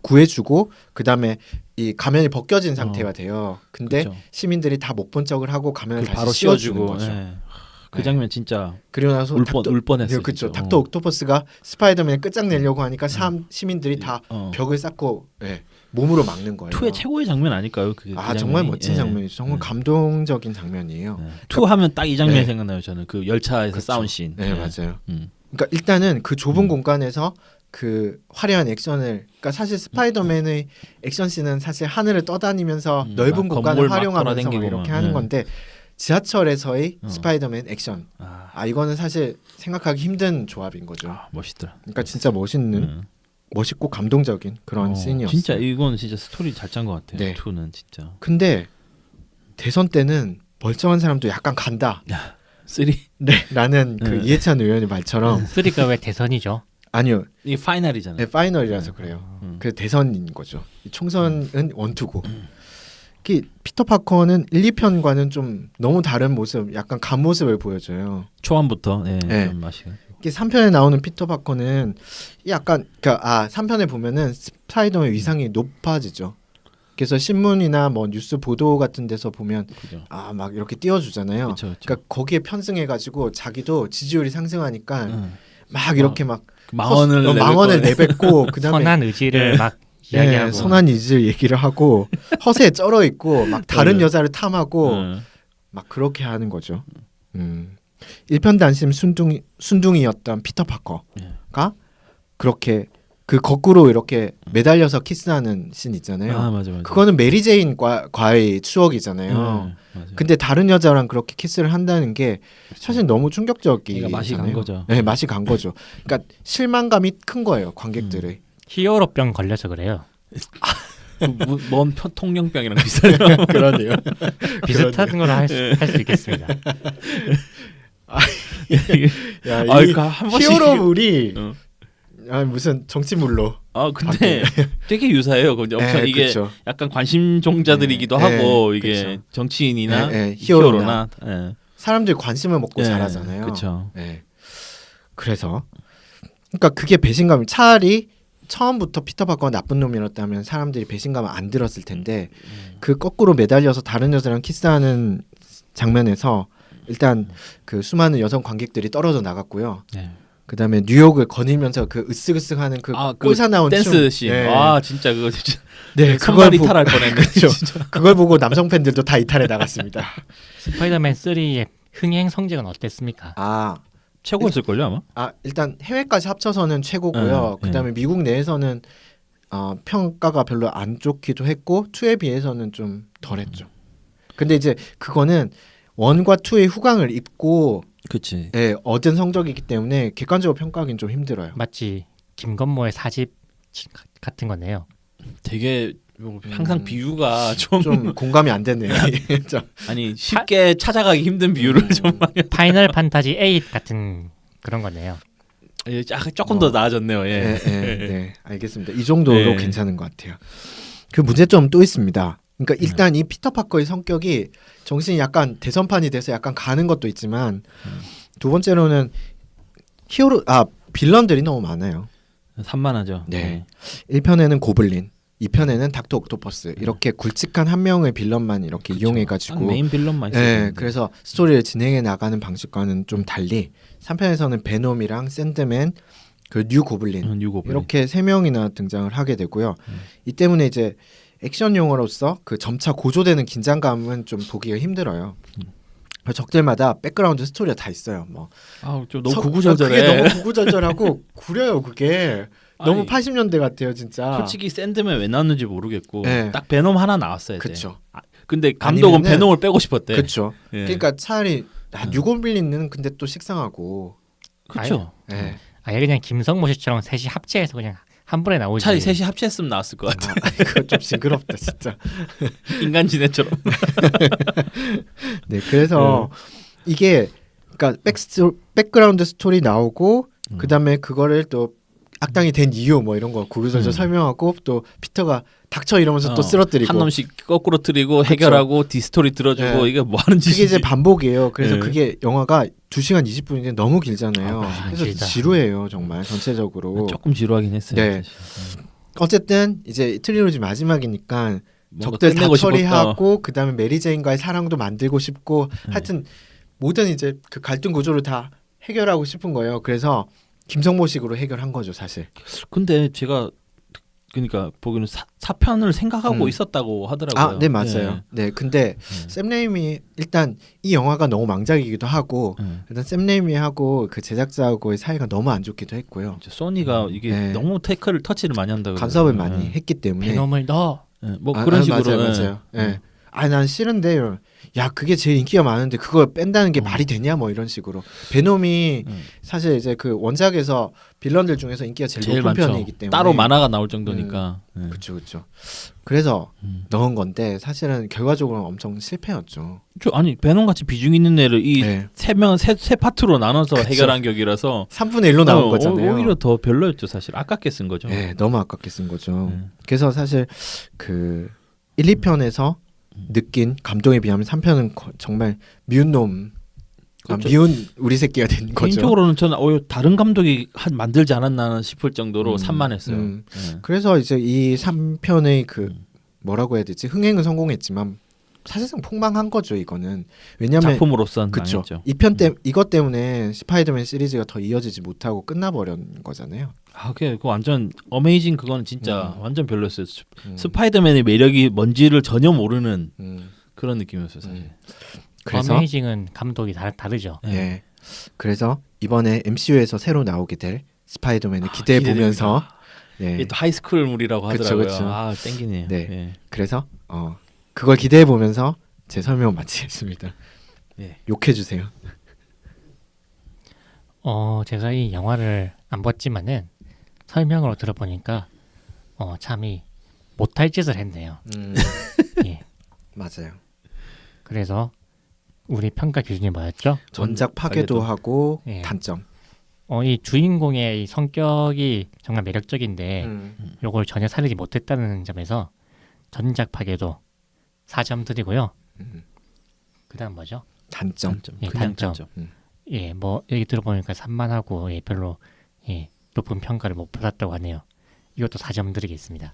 구해주고 그다음에 이 가면이 벗겨진 상태가 돼요. 근데 그쵸. 시민들이 다 못 본 척을 하고 가면을 그걸 다시 바로 씌워주는 씌워주고. 거죠. 네. 그 네. 장면 진짜 그리고 나서 울 뻔했어요. 그렇죠. 진짜. 닥터 옥토퍼스가 스파이더맨을 끝장내려고 하니까 시민들이 다 벽을 쌓고 몸으로 막는 거예요. 2의 최고의 장면 아닐까요? 그 정말 장면이? 멋진 예. 장면이죠. 정말 감동적인 장면이에요. 2 하면 딱 이 장면이 네. 생각나요. 저는 그 열차에서 그렇죠. 싸운 씬. 네, 맞아요. 음. 그러니까 일단은 그 좁은 공간에서 그 화려한 액션을 그러니까 사실 스파이더맨의 액션씬은 사실 하늘을 떠다니면서 넓은 막 공간을 건물 막 활용하면서 막 돌아다니고 이렇게 막. 하는 네. 건데 지하철에서의 스파이더맨 액션 이거는 사실 생각하기 힘든 조합인 거죠. 멋있더라. 그러니까 진짜 멋있는 멋있고 감동적인 그런 씬이었어요. 진짜 이건 진짜 스토리 잘 짠 것 같아요. 네. 2는 진짜. 근데 대선 때는 멀쩡한 사람도 약간 간다. 3. 네, 라는 그 이해찬 의원의 말처럼 3가 왜 대선이죠? 아니요. 이게 파이널이잖아요. 네, 파이널이라서 그래요. 그 대선인 거죠. 이 총선은 원투고. 피터 파커는 1, 2편과는 좀 너무 다른 모습, 약간 간 모습을 보여줘요. 초반부터 네. 좀 맛이. 3편에 나오는 피터 파커는 약간 3편에 보면은 스파이더맨 위상이 높아지죠. 그래서 신문이나 뭐 뉴스 보도 같은 데서 보면 그죠. 막 이렇게 띄워주잖아요. 그쵸. 그러니까 거기에 편승해가지고 자기도 지지율이 상승하니까 막 이렇게 막 망언을 내뱉고 그다음에 선한 의지를 막 이야기하고 선한 의지를 얘기를 하고 허세에 쩔어 있고 막 다른 여자를 탐하고 막 그렇게 하는 거죠. 1편 단심 순둥이였던 피터 파커가 그렇게 그 거꾸로 이렇게 매달려서 키스하는 씬 있잖아요. 맞아. 그거는 메리 제인과의 추억이잖아요. 맞아. 근데 다른 여자랑 그렇게 키스를 한다는 게 사실 너무 충격적이잖아요. 맛이 간 거죠. 네, 맛이 간 거죠. 그러니까 실망감이 큰 거예요, 관객들의. 히어로병 걸려서 그래요. 뭔 통령병이랑 비슷해요. 그러네요. 비슷한 걸 할 수 있겠습니다. 한 번씩 히어로물이 무슨 정치물로. 근데 되게 유사해요. 근데 엄청 이게 그쵸. 약간 관심종자들이기도 하고 이게 그쵸. 정치인이나 히어로나 예. 사람들이 관심을 먹고 예, 자라잖아요. 그쵸. 그래서 그러니까 그게 배신감이 차라리 처음부터 피터 파커가 나쁜 놈이었다면 사람들이 배신감을 안 들었을 텐데 그 거꾸로 매달려서 다른 여자랑 키스하는 장면에서 일단 그 수많은 여성 관객들이 떨어져 나갔고요. 네. 그다음에 뉴욕을 거닐면서 그 으쓱으쓱하는 그 꼴사 나온 댄스 춤. 씬. 네. 진짜 그거 진짜. 네, 그걸 이탈할 뻔했네. 그렇죠. 그걸 보고 남성 팬들도 다 이탈해 나갔습니다. 스파이더맨 3의 흥행 성적은 어땠습니까? 최고였을 걸요 아마. 일단 해외까지 합쳐서는 최고고요. 그다음에 미국 내에서는 평가가 별로 안 좋기도 했고 2에 비해서는 좀 덜했죠. 근데 이제 그거는 1과 2의 후광을 입고 그치. 얻은 성적이기 때문에 객관적으로 평가하기는 좀 힘들어요. 마치 김건모의 4집 같은 거네요. 되게 항상 비유가 좀 공감이 안 되네요. 아니 쉽게 찾아가기 힘든 비유를 좀 많이. 파이널 판타지 8 같은 그런 거네요. 조금 더 나아졌네요. 네, 알겠습니다. 이 정도로 괜찮은 것 같아요. 그 문제점 또 있습니다. 그러니까 일단 이 피터 파커의 성격이 정신이 약간 대선판이 돼서 약간 가는 것도 있지만 두 번째로는 빌런들이 너무 많아요. 산만하죠. 네. 1편에는 고블린, 2편에는 닥터 옥토퍼스 이렇게 굵직한 한 명의 빌런만 이렇게 이용해가지고 메인 빌런만 있어요. 네, 그래서 스토리를 진행해 나가는 방식과는 좀 달리 3편에서는 베놈이랑 샌드맨, 그 뉴 고블린 이렇게 3명이나 등장을 하게 되고요. 이 때문에 이제 액션 용어로서 그 점차 고조되는 긴장감은 좀 보기가 힘들어요. 적들마다 백그라운드 스토리가 다 있어요. 뭐 좀 너무 구구절절해. 그게 너무 구구절절하고 구려요. 그게 너무 80년대 같아요, 진짜. 솔직히 샌드맨 왜 나왔는지 모르겠고 네. 딱 베놈 하나 나왔어야 돼. 그렇죠. 근데 감독은 베놈을 빼고 싶었대. 그렇죠. 그러니까 차라리 뉴고블린은 근데 또 식상하고 그렇죠. 예. 아예 그냥 김성모 씨처럼 셋이 합체해서 그냥 한 번에 나오지. 차라리 셋이 합체했으면 나왔을 것 같아. 이거 좀 징그럽다 진짜. 인간 지네처럼. 네, 그래서 이게 그러니까 백그라운드 스토리 나오고 그다음에 그거를 또 악당이 된 이유 뭐 이런 거 구구절절 설명하고 또 피터가 닥쳐 이러면서 또 쓰러뜨리고 한 놈씩 거꾸로 틀리고 해결하고 디스토리 들어주고 네. 이게 뭐 하는 짓이지? 그게 이제 반복이에요. 그래서 네. 그게 영화가 2시간 20분인데 너무 길잖아요. 아, 그래서 길다. 지루해요 정말 전체적으로. 조금 지루하긴 했어요. 네. 사실. 어쨌든 이제 트릴로지 마지막이니까 뭔가 적들 다 끝내고 싶었다. 처리하고 그다음에 메리 제인과의 사랑도 만들고 싶고 하여튼 모든 이제 그 갈등 구조를 다 해결하고 싶은 거예요. 그래서 김성모식으로 해결한 거죠 사실. 근데 제가 그러니까 보기에는 4편을 생각하고 있었다고 하더라고요. 아, 네 맞아요. 네, 근데 샘 레이미 일단 이 영화가 너무 망작이기도 하고 일단 샘 레이미하고 그 제작자하고의 사이가 너무 안 좋기도 했고요. 이제 소니가 이게 네. 너무 태클을 터치를 많이 한다고 간섭을 그러더라고요. 많이 했기 때문에. 베놈을 넣어. 뭐 그런 식으로 맞아요. 예. 난 싫은데 야 그게 제일 인기가 많은데 그걸 뺀다는 게 말이 되냐 뭐 이런 식으로. 베놈이 사실 이제 그 원작에서 빌런들 중에서 인기가 제일 높은 많죠. 편이기 때문에 따로 만화가 나올 정도니까. 그렇죠. 그래서 넣은 건데 사실은 결과적으로 엄청 실패였죠. 아니 베놈 같이 비중 있는 애를 이 네. 세 파트로 나눠서 그쵸. 해결한 격이라서 3분의 1로 나온 거잖아요. 오히려 더 별로였죠 사실. 아깝게 쓴 거죠. 네, 너무 아깝게 쓴 거죠. 그래서 사실 그 1, 2편에서 느낀 감동에 비하면 3편은 정말 미운 놈, 그렇죠. 미운 우리 새끼가 된 거죠. 개인적으로는 저는 다른 감독이 만들지 않았나 싶을 정도로 산만했어요. 네. 그래서 이제 이 3편의 그 뭐라고 해야 되지? 흥행은 성공했지만 사실상 폭망한 거죠 이거는. 왜냐면 작품으로선 그쵸. 망했죠. 2편 때 이것 때문에 스파이더맨 시리즈가 더 이어지지 못하고 끝나버린 거잖아요. 그게 완전 어메이징 그거는 진짜 완전 별로였어요. 스파이더맨의 매력이 뭔지를 전혀 모르는 그런 느낌이었어요 사실. 그래서 어메이징은 감독이 다르죠. 예. 그래서 이번에 MCU에서 새로 나오게 될 스파이더맨을 기대해 보면서 이게 또 하이스쿨물이라고 그쵸, 하더라고요. 그쵸. 땡기네요. 네. 예. 그래서 그걸 기대해 보면서 제 설명 마치겠습니다. 예. 욕해 주세요. 제가 이 영화를 안 봤지만은 설명으로 들어보니까 참이 못할 짓을 했네요. 예. 맞아요. 그래서 우리 평가 기준이 뭐였죠? 전작 파괴도 하고 예. 단점. 이 주인공의 이 성격이 정말 매력적인데 요걸 전혀 살리지 못했다는 점에서 전작 파괴도 4점 드리고요. 그다음 뭐죠? 단점. 예, 그냥 단점. 예, 뭐 얘기 들어보니까 산만하고 별로 높은 평가를 못 받았다고 하네요. 이것도 4점 드리겠습니다.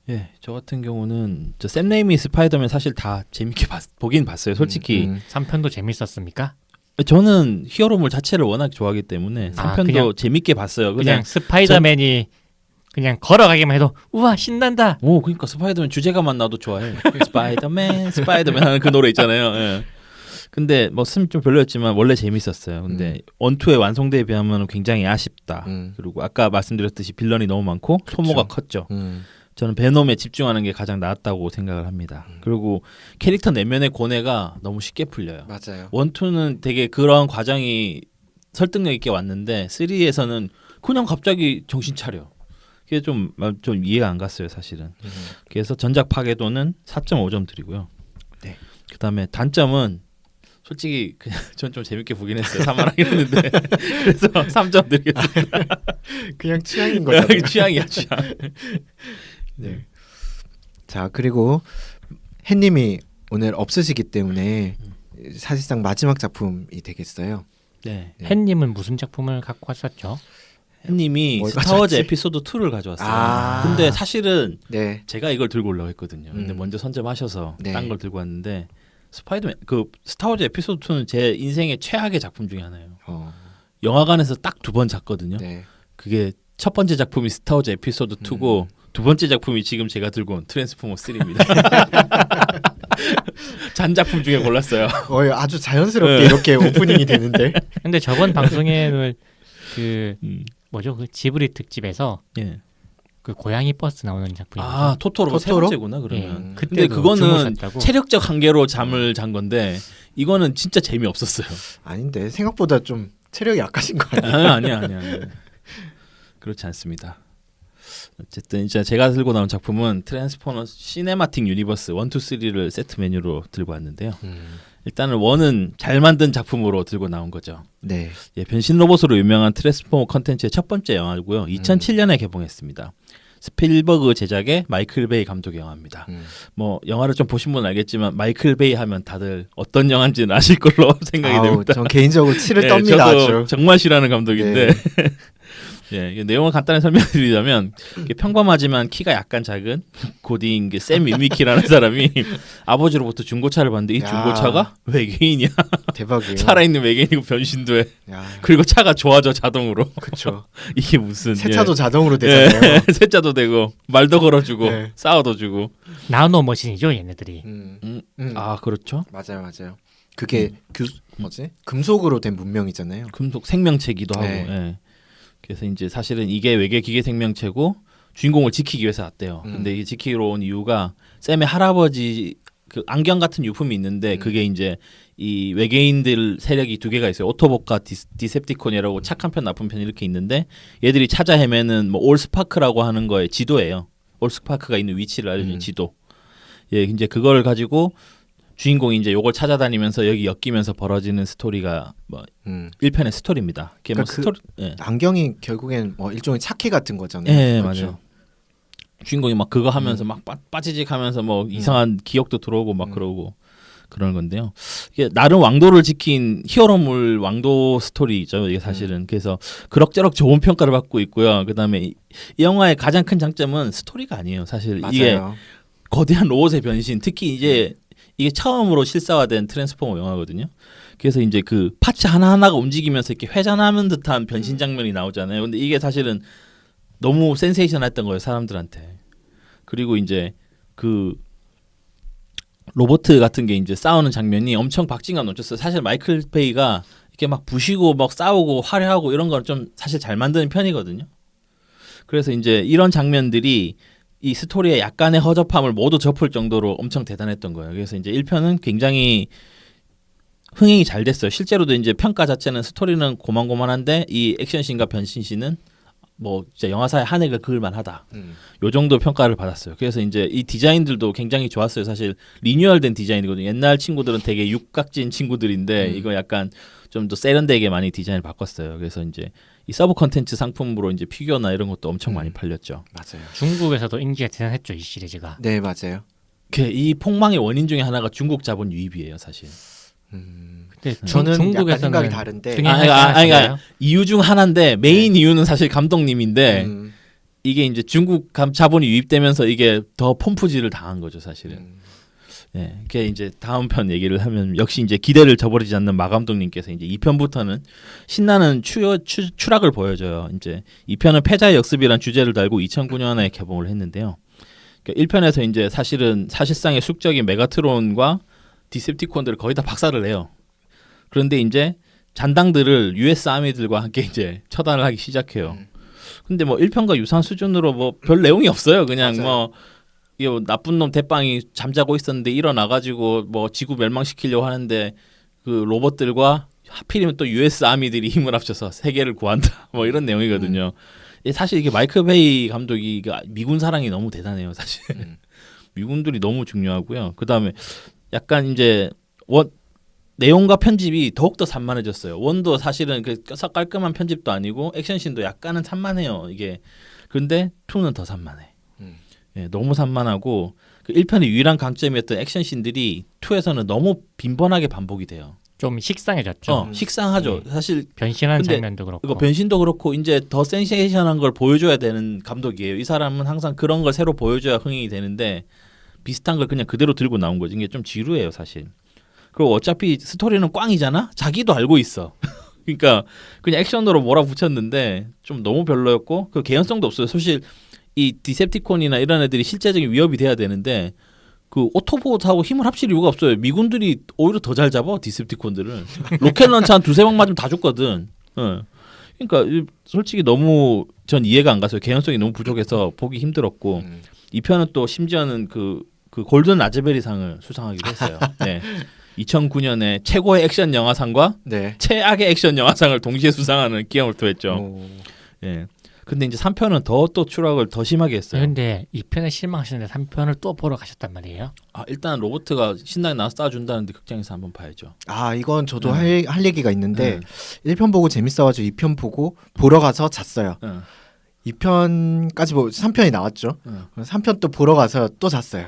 예, 저 같은 경우는 샘 레이미 스파이더맨 사실 다 재밌게 보긴 봤어요. 솔직히 3편도 재밌었습니까? 저는 히어로물 자체를 워낙 좋아하기 때문에 3편도 그냥- 재밌게 봤어요. 그냥 스파이더맨이 그냥 걸어가기만 해도 우와 신난다. 그러니까 스파이더맨 주제가만 나도 좋아해. 스파이더맨 하는 그 노래 있잖아요. 예. 근데 뭐 좀 별로였지만 원래 재밌었어요. 근데 원투의 완성도에 비하면 굉장히 아쉽다. 그리고 아까 말씀드렸듯이 빌런이 너무 많고 소모가 컸죠. 저는 베놈에 집중하는 게 가장 나았다고 생각을 합니다. 그리고 캐릭터 내면의 고뇌가 너무 쉽게 풀려요. 맞아요. 원투는 되게 그런 과정이 설득력 있게 왔는데 3에서는 그냥 갑자기 정신 차려. 그게 좀 이해가 안 갔어요 사실은. 그래서 전작 파괴도는 4.5점 드리고요. 네. 그다음에 단점은 솔직히 그냥 전 좀 재밌게 보긴 했어요. 산만하긴 했는데 그래서 3점 드리겠습니다. 그냥 취향인 거잖아요. 취향이야 취향. 네. 자 그리고 햇님이 오늘 없으시기 때문에 사실상 마지막 작품이 되겠어요. 네. 햇님은 무슨 작품을 갖고 왔었죠? 햇님이 뭘 스타워즈 가져왔지? 에피소드 2를 가져왔어요. 아. 근데 사실은 네. 제가 이걸 들고 오려고 했거든요. 근데 먼저 선점하셔서 네. 딴 걸 들고 왔는데 스파이더맨 그 스타워즈 에피소드 2는 제 인생의 최악의 작품 중에 하나예요. 영화관에서 딱 2번 잤거든요. 네. 그게 첫 번째 작품이 스타워즈 에피소드 2고 두 번째 작품이 지금 제가 들고 온 트랜스포머 3입니다. 잔 작품 중에 골랐어요. 아주 자연스럽게 네. 이렇게 오프닝이 되는데. 근데 저번 방송에는 그 뭐죠? 그 지브리 특집에서 예. 그 고양이 버스 나오는 작품이 토토로가 세 토토로? 번째구나 그러면. 그때 근데 그거는 주무셨다고. 체력적 한계로 잠을 잔 건데 이거는 진짜 재미없었어요. 아닌데 생각보다 좀 체력이 약하신 거 아니에요? 아니야. 그렇지 않습니다. 어쨌든 이제 제가 들고 나온 작품은 트랜스포머 시네마틱 유니버스 1, 2, 3를 세트 메뉴로 들고 왔는데요. 일단은 1은 잘 만든 작품으로 들고 나온 거죠. 네. 예, 변신 로봇으로 유명한 트랜스포머 컨텐츠의 첫 번째 영화고요. 2007년에 개봉했습니다. 스필버그 제작의 마이클 베이 감독의 영화입니다. 뭐 영화를 좀 보신 분은 알겠지만 마이클 베이 하면 다들 어떤 영화인지는 아실 걸로 생각이 됩니다. 전 개인적으로 치를 예, 떱니다. 저도 아주. 정말 싫어하는 감독인데 네. 예, 이 내용을 간단히 설명드리자면 평범하지만 키가 약간 작은 고딩 샘 윈미키라는 사람이 아버지로부터 중고차를 받는데 이 야. 중고차가 외계인이야. 대박이에요. 살아있는 외계인이고 변신도 해. 야, 그리고 차가 좋아져 자동으로. 그쵸. 이게 무슨 세차도 자동으로 예. 되잖아요. 세차도 되고 말도 걸어주고 네. 싸워도 주고. 나노 머신이죠, 얘네들이. 아 그렇죠. 맞아요. 그게 금속으로 된 문명이잖아요. 금속 생명체기도 하고. 네. 예. 그래서 이제 사실은 이게 외계 기계 생명체고 주인공을 지키기 위해서 왔대요. 근데 이게 지키러 온 이유가 샘의 할아버지 그 안경 같은 유품이 있는데 그게 이제 이 외계인들 세력이 두 개가 있어요. 오토봇과 디셉티콘이라고 착한 편 나쁜 편 이렇게 있는데 얘들이 찾아 헤매는 뭐 올스파크라고 하는 거의 지도예요. 올스파크가 있는 위치를 알려주는 지도. 예, 이제 그걸 가지고 주인공이 이제 요걸 찾아다니면서 여기 엮이면서 벌어지는 스토리가 뭐 1편의 스토리입니다. 그게 뭐 그러니까 스토리 예. 안경이 결국엔 뭐 일종의 차키 같은 거잖아요. 예, 그렇죠? 맞아요. 주인공이 막 그거 하면서 막 빠지직하면서 뭐 이상한 기억도 들어오고 막 그러고 그러는 건데요. 이게 나름 왕도를 지킨 히어로물 왕도 스토리죠. 이게 사실은 그래서 그럭저럭 좋은 평가를 받고 있고요. 그다음에 이 영화의 가장 큰 장점은 스토리가 아니에요. 사실 맞아요. 이게 거대한 로봇의 변신, 특히 이제 이게 처음으로 실사화된 트랜스포머 영화거든요. 그래서 이제 그 파츠 하나하나가 움직이면서 이렇게 회전하는 듯한 변신 장면이 나오잖아요. 근데 이게 사실은 너무 센세이션했던 거예요, 사람들한테. 그리고 이제 그 로봇 같은 게 이제 싸우는 장면이 엄청 박진감 넘쳤어요. 사실 마이클 베이가 이렇게 막 부시고 막 싸우고 화려하고 이런 걸 좀 사실 잘 만드는 편이거든요. 그래서 이제 이런 장면들이 이 스토리의 약간의 허접함을 모두 덮을 정도로 엄청 대단했던 거예요. 그래서 이제 1편은 굉장히 흥행이 잘 됐어요. 실제로도 이제 평가 자체는 스토리는 고만고만한데 이 액션씬과 변신씬은 뭐 진짜 영화사의 한 획을 그을 만하다. 요 정도 평가를 받았어요. 그래서 이제 이 디자인들도 굉장히 좋았어요. 사실 리뉴얼된 디자인이거든요. 옛날 친구들은 되게 육각진 친구들인데 이거 약간 좀 더 세련되게 많이 디자인을 바꿨어요. 그래서 이제 이 서브 컨텐츠 상품으로 이제 피규어나 이런 것도 엄청 많이 팔렸죠. 맞아요. 중국에서도 인기가 대단했죠, 이 시리즈가. 네, 맞아요. 이 폭망의 원인 중에 하나가 중국 자본 유입이에요, 사실. 근데 저는 약간 중국에서는 생각이 다른데 그러니까 이유 중 하나인데 메인 이유는 사실 감독님인데 이게 이제 중국 자본이 유입되면서 이게 더 펌프질을 당한 거죠, 사실은. 예, 그게 이제 다음 편 얘기를 하면 역시 이제 기대를 저버리지 않는 마 감독님께서 이제 2편부터는 신나는 추락을 보여줘요. 이제 2편은 패자의 역습이란 주제를 달고 2009년에 개봉을 했는데요. 그러니까 1편에서 이제 사실상의 숙적인 메가트론과 디셉티콘들을 거의 다 박살을 내요. 그런데 이제 잔당들을 US 아미들과 함께 이제 처단을 하기 시작해요. 근데 뭐 1편과 유사한 수준으로 뭐 별 내용이 없어요. 그냥 맞아요. 뭐 이게 뭐 나쁜 놈 대빵이 잠자고 있었는데 일어나가지고 뭐 지구 멸망시키려고 하는데 그 로봇들과 하필이면 또 US 아미들이 힘을 합쳐서 세계를 구한다. 뭐 이런 내용이거든요. 사실 이게 마이클 베이 감독이 미군 사랑이 너무 대단해요. 사실 미군들이 너무 중요하고요. 그 다음에 약간 이제 내용과 편집이 더욱더 산만해졌어요. 원도 사실은 그 깔끔한 편집도 아니고 액션씬도 약간은 산만해요. 이게 근데 2는 더 산만해. 예, 너무 산만하고 그 1편의 유일한 강점이었던 액션씬들이 2에서는 너무 빈번하게 반복이 돼요. 좀 식상해졌죠. 식상하죠. 사실 변신하는 근데 장면도 그렇고. 이거 변신도 그렇고 이제 더 센세이션한 걸 보여줘야 되는 감독이에요. 이 사람은 항상 그런 걸 새로 보여줘야 흥행이 되는데 비슷한 걸 그냥 그대로 들고 나온 거지. 이게 좀 지루해요, 사실. 그리고 어차피 스토리는 꽝이잖아. 자기도 알고 있어. 그러니까 그냥 액션으로 몰아붙였는데 좀 너무 별로였고 그 개연성도 없어요. 사실 이 디셉티콘이나 이런 애들이 실제적인 위협이 돼야 되는데 그 오토봇하고 힘을 합칠 이유가 없어요. 미군들이 오히려 더 잘 잡아 디셉티콘들을. 로켓 런처 한 두세 방 맞으면 다 죽거든. 그러니까 솔직히 너무 전 이해가 안 갔어요. 개연성이 너무 부족해서 보기 힘들었고 이 편은 또 심지어는 그 골든 라즈베리 상을 수상하기도 했어요. 네. 2009년에 최고의 액션 영화상과 네. 최악의 액션 영화상을 동시에 수상하는 기염을 토했죠. 오. 예. 근데 이제 3편은 더 또 추락을 더 심하게 했어요. 근데 2편에 실망하시는데 3편을 또 보러 가셨단 말이에요. 아, 일단 로버트가 신나게 나와서 쏴준다는데 극장에서 한번 봐야죠. 아 이건 저도 네. 할 얘기가 있는데 네. 1편 보고 재밌어가지고 2편 보고 보러 가서 잤어요. 예. 2편까지 보고 3편이 나왔죠. 예. 3편 또 보러 가서 또 잤어요.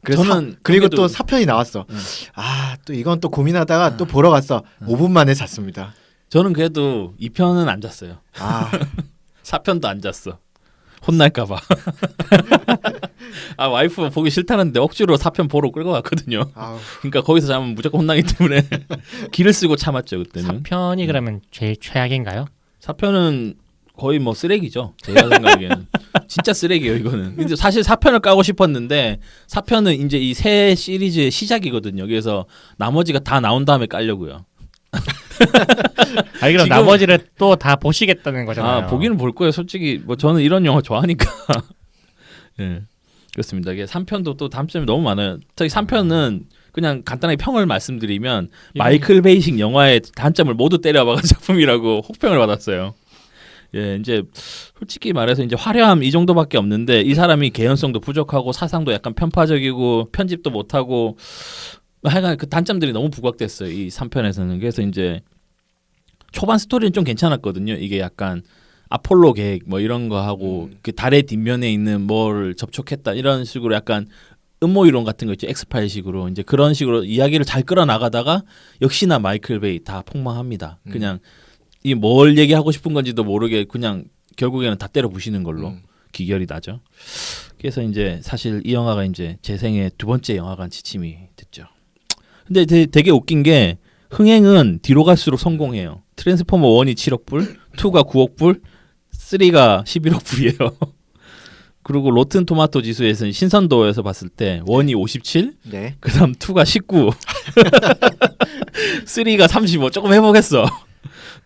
그래서 저는 그리고 그게도- 또 4편이 나왔어. 네. 아 또 이건 또 고민하다가 또 보러 갔어. 5분 만에 잤습니다. 저는 그래도 2편은 안 잤어요. 아 4편도 안 잤어. 혼날까봐. 아 와이프 보기 싫다는데 억지로 4편 보러 끌고 갔거든요. 아우, 그러니까 거기서 자면 무조건 혼나기 때문에 기를 쓰고 참았죠 그때는. 3편이 그러면 제일 최악인가요? 4편은 거의 뭐 쓰레기죠. 제가 생각하기에는 진짜 쓰레기예요 이거는. 근데 사실 4편을 까고 싶었는데 4편은 이제 이 새 시리즈의 시작이거든요. 그래서 나머지가 다 나온 다음에 깔려고요. 아니 그럼 지금- 나머지를 또 다 보시겠다는 거잖아요. 아 보기는 볼 거예요. 솔직히 뭐 저는 이런 영화 좋아하니까. 예. 그렇습니다. 이게 3편도 또 단점이 너무 많아요. 특히 3편은 그냥 간단하게 평을 말씀드리면 마이클 베이식 영화의 단점을 모두 때려박은 작품이라고 혹평을 받았어요. 예, 이제 솔직히 말해서 이제 화려함 이 정도밖에 없는데 이 사람이 개연성도 부족하고 사상도 약간 편파적이고 편집도 못하고 하여간 그 단점들이 너무 부각됐어요. 이 3편에서는. 그래서 이제 초반 스토리는 좀 괜찮았거든요. 이게 약간 아폴로 계획 뭐 이런 거 하고 그 달의 뒷면에 있는 뭐를 접촉했다 이런 식으로 약간 음모 이론 같은 거 있죠. 엑스파일식으로 이제 그런 식으로 이야기를 잘 끌어나가다가 역시나 마이클 베이 다 폭망합니다. 그냥 이 뭘 얘기하고 싶은 건지도 모르게 그냥 결국에는 다 때려 부시는 걸로 기결이 나죠. 그래서 이제 사실 이 영화가 이제 제 생애 두 번째 영화관 지침이 됐죠. 근데 되게 웃긴 게 흥행은 뒤로 갈수록 성공해요. 트랜스포머 1이 7억 불, 2가 9억 불, 3가 11억 불이에요. 그리고 로튼 토마토 지수에서는 신선도에서 봤을 때 1이 57, 네. 그다음 2가 19, 3가 35. 조금 해보겠어.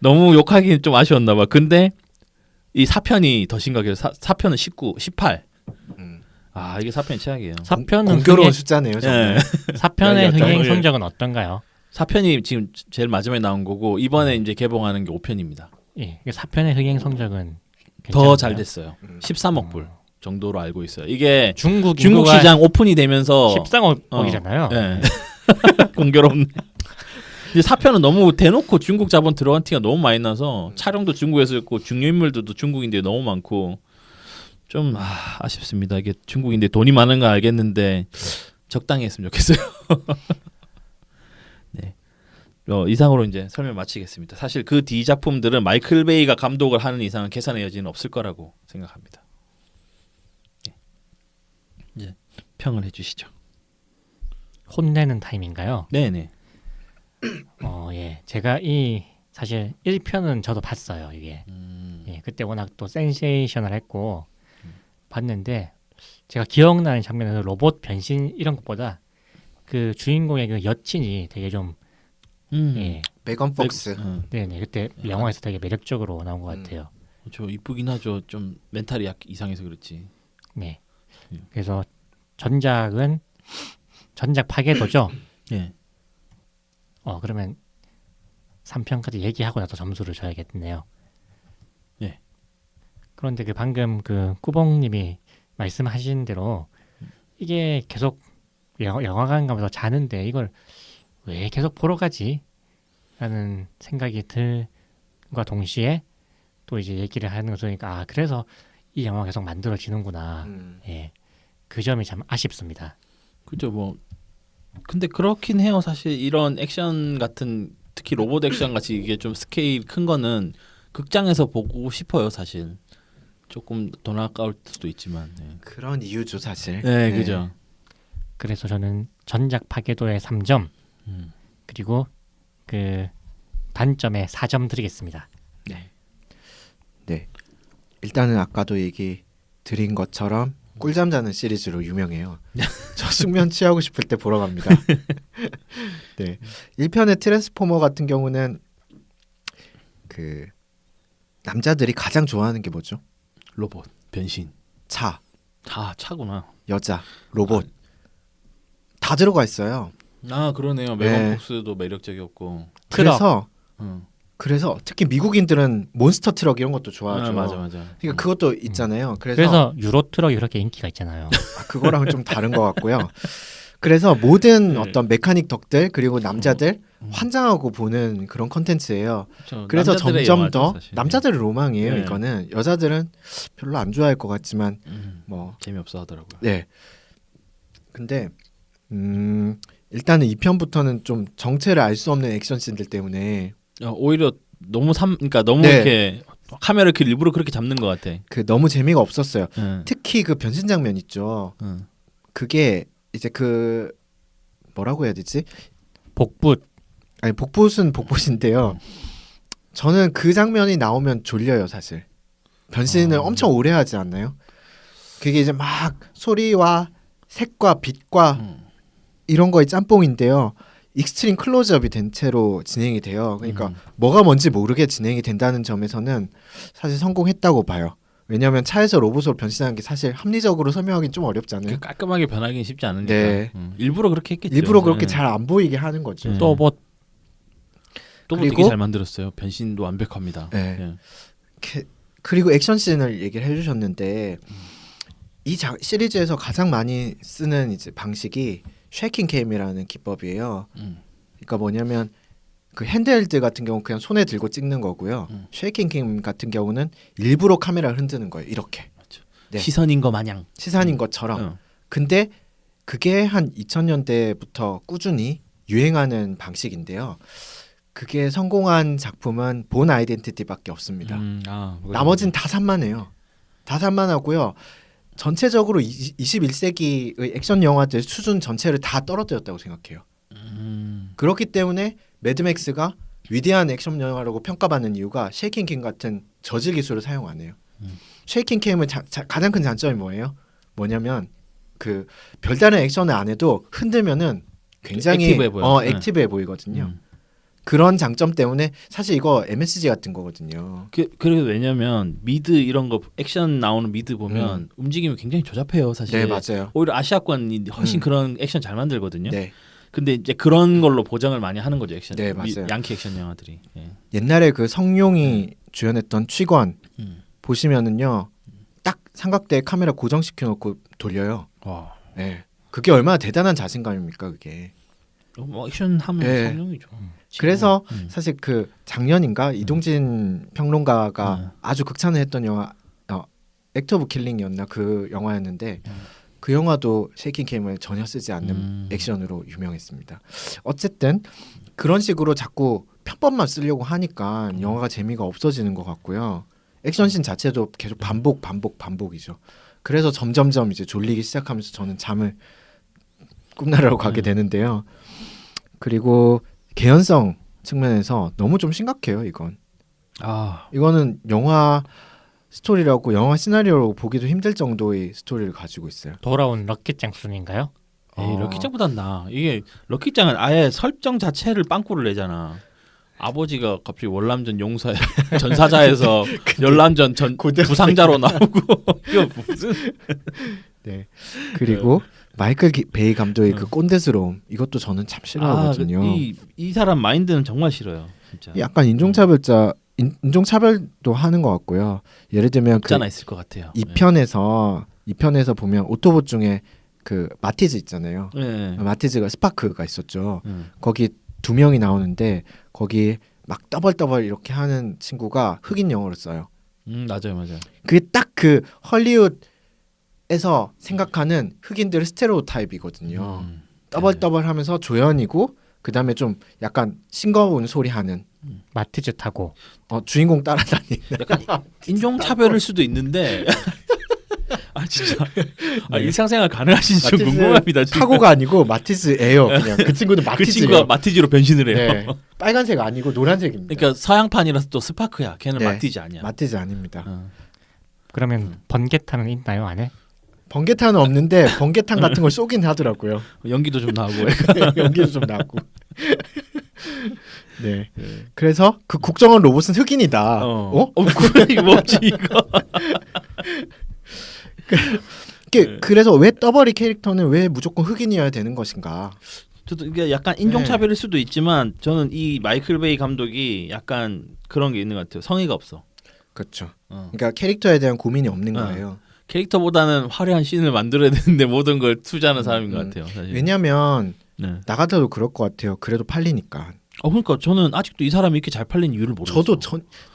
너무 욕하기는 좀 아쉬웠나 봐. 근데 이 4편이 더 심각해요. 4편은 19, 18. 음. 아 이게 4편이 최악이에요. 4편은 공교로운 숫자네요. 정말. 예. 4편의 이야기가 흥행 좀- 성적은 어떤가요? 4편이 지금 제일 마지막에 나온 거고 이번에 이제 개봉하는 게 5편입니다. 예, 4편의 흥행 성적은 더 잘 괜찮은가요? 됐어요. 13억 불 정도로 알고 있어요. 이게 중국 중국 시장 오픈이 되면서 13억이잖아요. 예. 공교롭네. 근데 4편은 너무 대놓고 중국 자본 들어간 티가 너무 많이 나서 촬영도 중국에서 했고 중요 인물들도 중국인데 너무 많고 좀 아쉽습니다. 이게 중국인데 돈이 많은 거 알겠는데 적당히 했으면 좋겠어요. 네. 이상으로 이제 설명 마치겠습니다. 사실 그 뒤 작품들은 마이클 베이가 감독을 하는 이상은 계산의 여지는 없을 거라고 생각합니다. 네. 이제 평을 해주시죠. 혼내는 타임인가요? 네네. 예. 제가 이 사실 1편은 저도 봤어요. 이게 예, 그때 워낙 또 센세이셔널했고 봤는데 제가 기억나는 장면에서 로봇 변신 이런 것보다 그 주인공의 그 여친이 되게 좀 예, 메건 폭스. 네네 그때 영화에서 되게 매력적으로 나온 것 같아요. 저 이쁘긴 하죠. 좀 멘탈이 약 이상해서 그렇지. 네. 그래서 전작 파괴도죠. 예. 그러면 3편까지 얘기하고 나서 점수를 줘야겠네요. 예. 그런데 그 방금 그 꾸봉님이 말씀하신 대로 이게 계속 영화관 가면서 자는데 이걸 왜 계속 보러 가지? 라는 생각이 들과 동시에 또 이제 얘기를 하는 거 들으니까 그래서 이 영화가 계속 만들어지는구나. 예. 그 점이 참 아쉽습니다. 그죠 뭐 근데 그렇긴 해요. 사실 이런 액션 같은 특히 로봇 액션 같이 이게 좀 스케일 큰 거는 극장에서 보고 싶어요. 사실 조금 돈 아까울 수도 있지만. 네, 그런 이유죠 사실. 네 그죠. 그래서 저는 전작 파괴도에 3점 그리고 그 단점에 4점 드리겠습니다. 네. 네. 일단은 아까도 얘기 드린 것처럼 꿀잠 자는 시리즈로 유명해요. 저 숙면 취하고 싶을 때 보러 갑니다. 네. 1편의 트랜스포머 같은 경우는 그 남자들이 가장 좋아하는 게 뭐죠? 로봇 변신. 차, 차구나. 여자, 로봇 다 들어가 있어요. 아 그러네요. 네. 메건 폭스도 매력적이었고. 트럭. 그래서 특히 미국인들은 몬스터 트럭 이런 것도 좋아하죠. 아, 맞아. 그러니까 그것도 있잖아요. 그래서 유로 트럭이 그렇게 인기가 있잖아요. 그거랑은 좀 다른 것 같고요. 그래서 모든 네. 어떤 메카닉 덕들 그리고 남자들 환장하고 보는 그런 컨텐츠예요. 그렇죠. 그래서 남자들의 점점 영화죠, 더 사실. 남자들의 로망이에요. 네. 이거는 여자들은 별로 안 좋아할 것 같지만 뭐 재미없어 하더라고요. 네. 근데 일단은 2편부터는 좀 정체를 알 수 없는 액션 씬들 때문에 오히려 너무 그러니까 너무 네. 이렇게 카메라 이렇게 일부러 그렇게 잡는 것 같아. 그 너무 재미가 없었어요. 응. 특히 그 변신 장면 있죠. 응. 그게 이제 그 뭐라고 해야 되지? 복붙. 아니 복붙은 복붙인데요. 저는 그 장면이 나오면 졸려요, 사실. 변신을 엄청 오래 하지 않나요? 그게 이제 막 소리와 색과 빛과 이런 거의 짬뽕인데요. 익스트림 클로즈업이 된 채로 진행이 돼요. 그러니까 뭐가 뭔지 모르게 진행이 된다는 점에서는 사실 성공했다고 봐요. 왜냐하면 차에서 로봇으로 변신하는 게 사실 합리적으로 설명하기는 좀 어렵잖아요. 깔끔하게 변하기는 쉽지 않으니까. 네. 일부러 그렇게 했겠죠. 일부러 그렇게 네. 잘 안 보이게 하는 거죠. 네. 또 뭐 또 그리고- 되게 잘 만들었어요. 변신도 완벽합니다. 네. 예. 그리고 액션 씬을 얘기를 해주셨는데 이 시리즈에서 가장 많이 쓰는 이제 방식이 쉐이킹 캠이라는 기법이에요. 그러니까 뭐냐면 그 핸드헬드 같은 경우 그냥 손에 들고 찍는 거고요. 쉐이킹 캠 같은 경우는 일부러 카메라를 흔드는 거예요. 이렇게 네. 시선인 거 마냥. 시선인 것처럼. 어. 근데 그게 한 2000년대부터 꾸준히 유행하는 방식인데요. 그게 성공한 작품은 본 아이덴티티밖에 없습니다. 나머진 다 산만해요. 다 산만하고요. 전체적으로 21세기의 액션 영화들 수준 전체를 다 떨어뜨렸다고 생각해요. 그렇기 때문에 매드맥스가 위대한 액션 영화라고 평가받는 이유가 쉐이킹 캠 같은 저질 기술을 사용 안 해요. 쉐이킹 캠의 가장 큰 장점이 뭐예요? 뭐냐면 그 별다른 액션을 안 해도 흔들면은 굉장히 액티브해 보여요. 액티브해 보이거든요. 그런 장점 때문에 사실 이거 MSG 같은 거거든요. 그래도 왜냐면 미드 이런 거 액션 나오는 미드 보면 움직임이 굉장히 조잡해요, 사실. 네, 맞아요. 오히려 아시아권이 훨씬 그런 액션 잘 만들거든요. 네. 근데 이제 그런 걸로 보장을 많이 하는 거죠, 액션. 네, 맞아요. 양키 액션 영화들이. 예. 옛날에 그 성룡이 주연했던 취권 보시면은요. 딱 삼각대에 카메라 고정시켜 놓고 돌려요. 와. 네. 그게 얼마나 대단한 자신감입니까, 그게. 뭐 액션 하면 네. 성룡이죠. 그래서 사실 그 작년인가 이동진 평론가가 음. 아주 극찬을 했던 영화 액트 오브 킬링이었나 그 영화였는데 그 영화도 쉐이킹 캠을 전혀 쓰지 않는 액션으로 유명했습니다. 어쨌든 그런 식으로 자꾸 편법만 쓰려고 하니까 영화가 재미가 없어지는 것 같고요. 액션씬 자체도 계속 반복이죠. 그래서 점점점 이제 졸리기 시작하면서 저는 잠을 꿈나라로 가게 되는데요. 그리고 개연성 측면에서 너무 좀 심각해요. 이거는 영화 스토리라고 영화 시나리오로 보기도 힘들 정도의 스토리를 가지고 있어요. 돌아온 럭키짱 순인가요? 에이, 럭키짱보단 나. 이게 럭키짱은 아예 설정 자체를 빵꾸를 내잖아. 아버지가 갑자기 월남전 용사 전사자에서 열남전 부상자로 나오고 이거 무슨? 네. 그리고 마이클 베이 감독의 그 꼰대스러움 이것도 저는 참 싫어하거든요. 이 사람 마인드는 정말 싫어요. 진짜. 약간 인종차별도 하는 것 같고요. 예를 들면 그 없잖아 있을 것 같아요. 2편에서 보면 오토봇 중에 그 마티즈 있잖아요. 네. 마티즈가 스파크가 있었죠. 거기 2명이 나오는데 거기 막 떠벌떠벌 이렇게 하는 친구가 흑인 영어를 써요. 맞아요. 그게 딱 그 헐리우드에서 생각하는 흑인들의 스테레오타입이거든요. 떠벌떠벌하면서 조연이고 그다음에 좀 약간 싱거운 소리 하는 마티즈 타고 주인공 따라다니는 약간 인종 차별일 수도 있는데 아 진짜 일상생활 가능하신지 좀 궁금합니다. 진짜. 타고가 아니고 마티즈예요. 그냥 그 친구도 그 마티즈예요. 친구가 마티즈로 변신을 해요. 네. 빨간색 아니고 노란색입니다. 그러니까 서양판이라서 또 스파크야. 걔는 네. 마티즈 아니야. 마티즈 아닙니다. 그러면 번개탄은 있나요 안에? 번개탄은 없는데 번개탄 같은 걸 쏘긴 하더라고요. 연기도 좀 나오고. 연기도 좀 나고. 네. 그래서 그 국정원 로봇은 흑인이다. 이거 뭐지 이거? 그래서 왜 떠버리 캐릭터는 왜 무조건 흑인이어야 되는 것인가? 저도 이게 약간 인종차별일 수도 있지만 저는 이 마이클 베이 감독이 약간 그런 게 있는 것 같아요. 성의가 없어. 그렇죠. 그러니까 캐릭터에 대한 고민이 없는 거예요. 캐릭터보다는 화려한 씬을 만들어야 되는데 모든 걸 투자하는 사람인 것 같아요. 사실. 왜냐하면 네. 나 같아도 그럴 것 같아요. 그래도 팔리니까. 그러니까 저는 아직도 이 사람이 이렇게 잘 팔린 이유를 모르겠어요.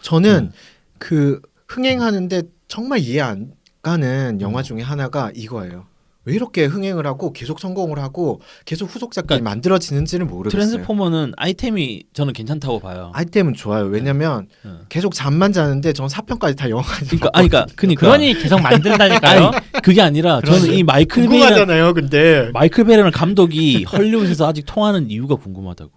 저는 그 흥행하는데 정말 이해 안 가는 영화 중에 하나가 이거예요. 왜 이렇게 흥행을 하고 계속 성공을 하고 계속 후속작들이 그러니까 만들어지는지를 모르겠어요. 트랜스포머는 아이템이 저는 괜찮다고 봐요. 아이템은 좋아요. 왜냐면 계속 잠만 자는데 전 4편까지 다 영화관에서 그러니까 그러니 계속 만든다니까요. 그게 아니라 저는 이 마이클 궁금하잖아요. 근데 베이라는 감독이 헐리우드에서 아직 통하는 이유가 궁금하다고.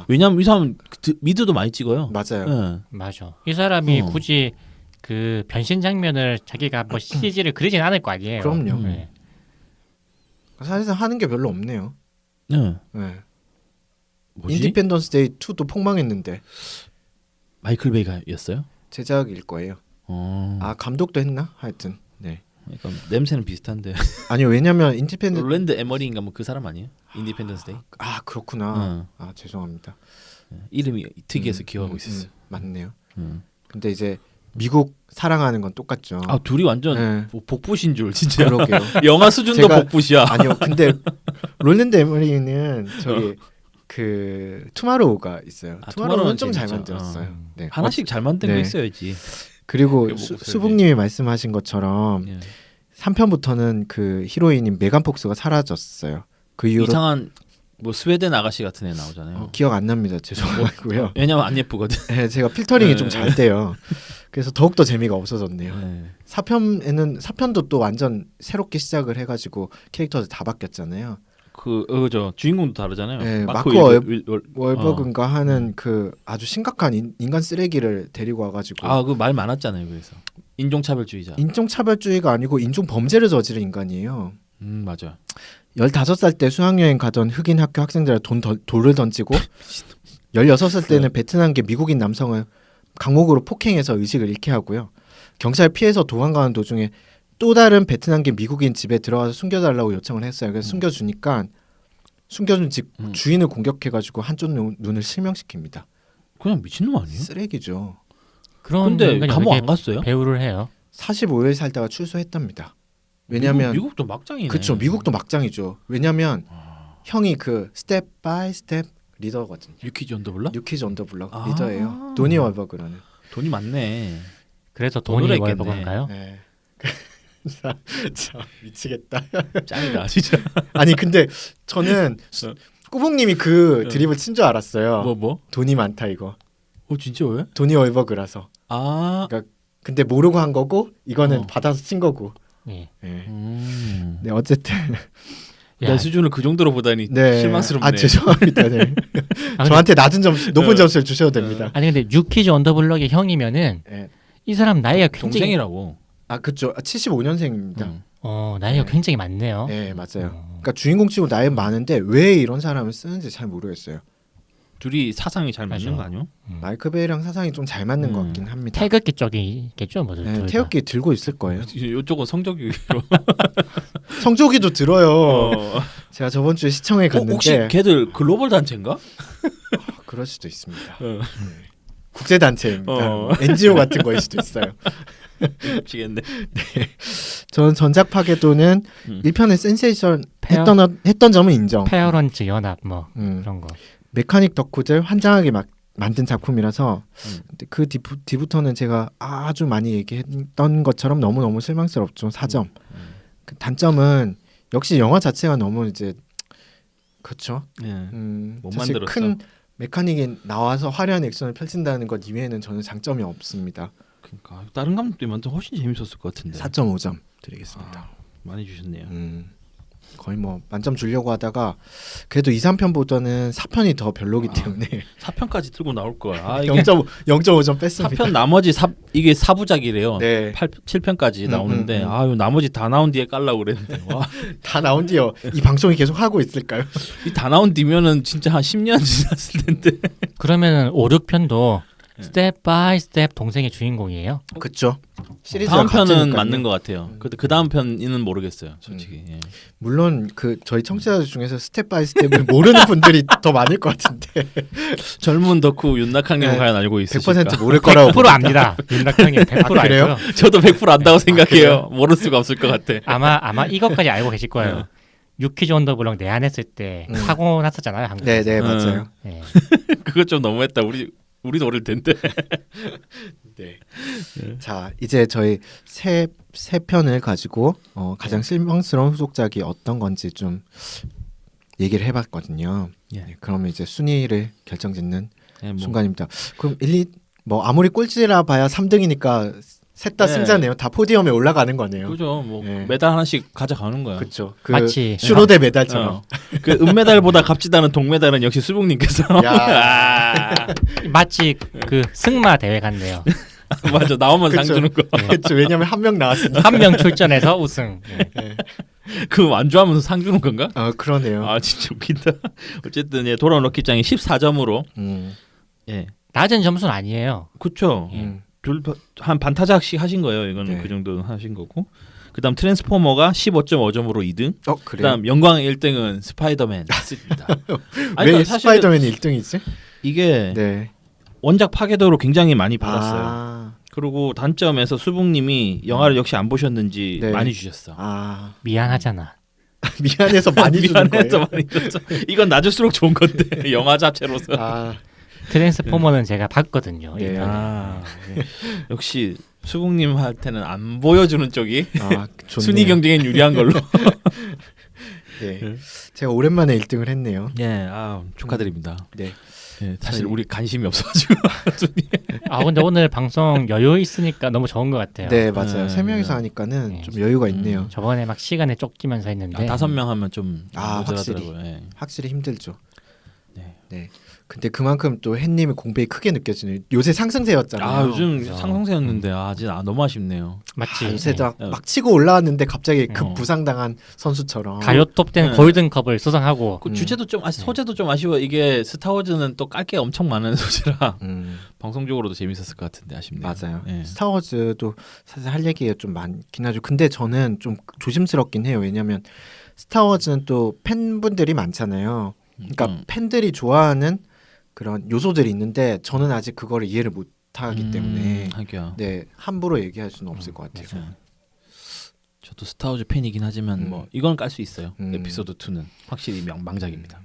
왜냐면 이 사람 미드도 많이 찍어요. 맞아요. 네. 맞아. 이 사람이 굳이 그 변신 장면을 자기가 뭐 CG를 그리진 않을 거 아니에요. 그럼요. 네. 사실상 하는 게 별로 없네요. 네. 네. 뭐지? 인디펜던스 데이 2도 폭망했는데 마이클 베이가였어요? 제작일 거예요. 감독도 했나? 하여튼. 네. 그러니까 냄새는 비슷한데. 아니요. 왜냐면 인디펜던스 롤랜드 에머리인가 뭐 그 사람 아니에요? 인디펜던스 데이. 그렇구나. 죄송합니다. 이름이 특이해서 기억하고 있었어요. 맞네요. 근데 이제 미국 사랑하는 건 똑같죠. 둘이 완전 복붙인 줄 진짜. 그러게요. 영화 수준도 복붙이야. 아니요. 근데 롤랜드 에머리는 저기 그 투마로우가 있어요. 투마로우는 좀 잘 만들었어요. 네. 하나씩 잘 만든 거 있어야지. 그리고 수북님이 말씀하신 것처럼 3편부터는 그 히로인인 메간 폭스가 사라졌어요. 그 이후로 이상한 뭐 스웨덴 아가씨 같은 애 나오잖아요. 기억 안 납니다. 죄송하고요. 왜냐면 안 예쁘거든. 네, 제가 필터링이 좀 잘 돼요. 그래서 더욱더 재미가 없어졌네요. 4편도 또 완전 새롭게 시작을 해가지고 캐릭터들 다 바뀌었잖아요. 그저 주인공도 다르잖아요. 네, 마크 월버그인가 하는 그 아주 심각한 인간 쓰레기를 데리고 와가지고 그 말 많았잖아요. 그래서 인종차별주의자. 인종차별주의가 아니고 인종범죄를 저지른 인간이에요. 맞아. 15살 때 수학여행 가던 흑인 학교 학생들한테 돌을 던지고 16살 때는 베트남계 미국인 남성을 강목으로 폭행해서 의식을 잃게 하고요. 경찰 피해서 도망가는 도중에 또 다른 베트남계 미국인 집에 들어가서 숨겨달라고 요청을 했어요. 그래서 숨겨주니까 숨겨준 집 주인을 공격해가지고 한쪽 눈을 실명시킵니다. 그냥 미친놈 아니에요? 쓰레기죠. 근데 감옥 안 갔어요? 배우를 해요. 45일 살다가 출소했답니다. 왜냐면 미국도 막장이네. 그렇죠. 미국도 막장이죠. 왜냐면 형이 그 스텝 바이 스텝 리더거든요. 뉴키즈 언더 블럭? 뉴키즈 언더 블럭 리더예요. 도니 월버그라는. 돈이 많네. 그래서 도니 월버그인가요? 네. 참 미치겠다. 짱이다 진짜. 아니 근데 저는 꾸봉님이 그 드립을 친 줄 알았어요. 뭐? 돈이 많다 이거. 진짜 왜? 도니 월버그라서. 그러니까 근데 모르고 한 거고 이거는 받아서 친 거고. 네. 네 어쨌든 내 수준을 그 정도로 보다니 실망스럽네. 죄송합니다. 네. 저한테 높은 점수를 주셔도 됩니다. 아니 근데 뉴키즈 언더블럭의 형이면은 이 사람 나이가 굉장히 동생이라고. 그렇죠. 75년생입니다. 나이가 굉장히 많네요. 네 맞아요. 그러니까 주인공 치고 나이 많은데 왜 이런 사람을 쓰는지 잘 모르겠어요. 둘이 사상이 잘 맞는 거 아니요? 마이클 베이랑 사상이 좀 잘 맞는 것 같긴 합니다. 태극기 쪽이겠죠, 뭐. 태극기 들고 있을 거예요. 이쪽은 성적이 성조기도 들어요. 제가 저번 주에 시청에 갔는데 혹시 걔들 글로벌 단체인가? 그럴 수도 있습니다. 국제 단체입니다. NGO 같은 거일 수도 있어요. 미치겠네. 네. 저는 전작 파괴도는 1편에 센세이션 했던 점은 인정. 페어런츠 연합 뭐 그런 거. 메카닉 덕후들 환장하게 만든 작품이라서 그 뒤부터는 제가 아주 많이 얘기했던 것처럼 너무너무 실망스럽죠. 4점. 그 단점은 역시 영화 자체가 너무 이제 그렇죠. 못 사실 만들었어. 큰 메카닉이 나와서 화려한 액션을 펼친다는 것 이외에는 저는 장점이 없습니다. 그러니까 다른 감독들이 만든 훨씬 재밌었을 것 같은데. 4.5점 드리겠습니다. 많이 주셨네요. 거의 뭐 만점 주려고 하다가 그래도 2, 3편보다는 4편이 더 별로기 때문에 4편까지 들고 나올 거야. 0.5점 뺐습니다. 4편 나머지 이게 4부작이래요. 네. 7편까지 나오는데 나머지 다 나온 뒤에 깔라고 그랬는데 다 나온 뒤요. 이 방송이 계속 하고 있을까요? 이 다 나온 뒤면은 진짜 한 10년 지났을 텐데. 그러면은 5, 6편도 스텝 바이 스텝 동생의 주인공이에요. 그쵸. 시리즈가 다음 편은 같으니까요. 맞는 것 같아요. 근데 그 다음 편은 모르겠어요, 솔직히. 예. 물론 그 저희 청취자들 중에서 스텝 바이 스텝을 모르는 분들이 더 많을 것 같은데 젊은 덕후 윤낙항님 네, 과연 알고 있으실까? 100% 모를 거라고 100% 압니다. 윤낙형이 100% 아, 그래요? 알고요. 저도 100% 안다고 생각해요. 모를 수가 없을 것 같아. 아마 이것까지 알고 계실 거예요. 유퀴즈 온더블럭 내한했을 때 사고 났었잖아요, 한국에서. 네네 맞아요. 네. 그거 좀 너무했다. 우리도 어릴 텐데. 네. 자 이제 저희 세 편을 가지고 가장 실망스러운 후속작이 어떤 건지 좀 얘기를 해봤거든요. 예. 네, 그러면 이제 순위를 결정짓는 예, 뭐. 순간입니다. 그럼 1, 2, 뭐 아무리 꼴찌라 봐야 3등이니까 셋 다 네. 승자네요. 다 포디엄에 올라가는 거네요. 그죠. 뭐 예. 메달 하나씩 가져가는 거야. 그렇죠. 그 마치 슈로데 메달처럼. 그 은메달보다 값지다는 동메달은 역시 수북님께서. 야. 아, 마치 그 승마 대회 같네요. 맞아. 나오면 상 그쵸. 주는 거. 그렇죠. 왜냐면 한 명 나왔으니까. 한 명 출전해서 우승. 네. 그 완주하면서 상 주는 건가? 그러네요. 아 진짜 웃긴다. 어쨌든 예, 돌아온 럭키짱이 14점으로 예. 낮은 점수는 아니에요. 그쵸. 음. 한 반타작씩 하신 거예요. 이거는 네. 그 정도 하신 거고. 그다음 트랜스포머가 15.5점으로 2등. 그래요? 그다음 영광 1등은 스파이더맨입니다. 왜 스파이더맨이 1등이지? 이게 네. 원작 파괴도로 굉장히 많이 받았어요. 아. 그리고 단점에서 수북님이 영화를 역시 안 보셨는지 네. 많이 주셨어. 미안하잖아. 미안해서 많이 주는 미안해서 거예요. 많이 줬어. 이건 낮을수록 좋은 건데 영화 자체로서. 트랜스포머는 제가 봤거든요. 네. 일단은. 역시 수북님한테는 안 보여주는 쪽이 좋네요. 순위 경쟁에 유리한 걸로. 네. 제가 오랜만에 1등을 했네요. 예, 축하드립니다. 네. 예, 사실 저희- 우리 관심이 없어가지고. 근데 오늘 방송 여유 있으니까 너무 좋은 것 같아요. 네, 맞아요. 네, 세 명이서 네. 하니까는 네. 좀 여유가 있네요. 저번에 막 시간에 쫓기면서 했는데 5명 하면 좀 확실히. 모자라더라고요. 예. 확실히 힘들죠. 네. 네. 근데 그만큼 또 햇님의 공백이 크게 느껴지네요. 요새 상승세였잖아요. 요즘 그죠. 상승세였는데 진짜 너무 아쉽네요. 맞지. 요새 네. 막 치고 올라왔는데 갑자기 급 어. 부상당한 선수처럼. 가요톱 때는 네. 골든컵을 수상하고 그 주제도 좀 소재도 좀 아쉬워. 이게 스타워즈는 또 깔 게 엄청 많은 소재라 방송적으로도 재밌었을 것 같은데 아쉽네요. 맞아요. 예. 스타워즈도 사실 할 얘기가 좀 많긴 하죠. 근데 저는 좀 조심스럽긴 해요. 왜냐하면 스타워즈는 또 팬분들이 많잖아요. 그러니까 팬들이 좋아하는 그런 요소들이 있는데 저는 아직 그거를 이해를 못하기 때문에 하기야. 네 함부로 얘기할 수는 없을 것 같아요. 맞아요. 저도 스타워즈 팬이긴 하지만 뭐 이건 깔 수 있어요. 에피소드 2는 확실히 망작입니다.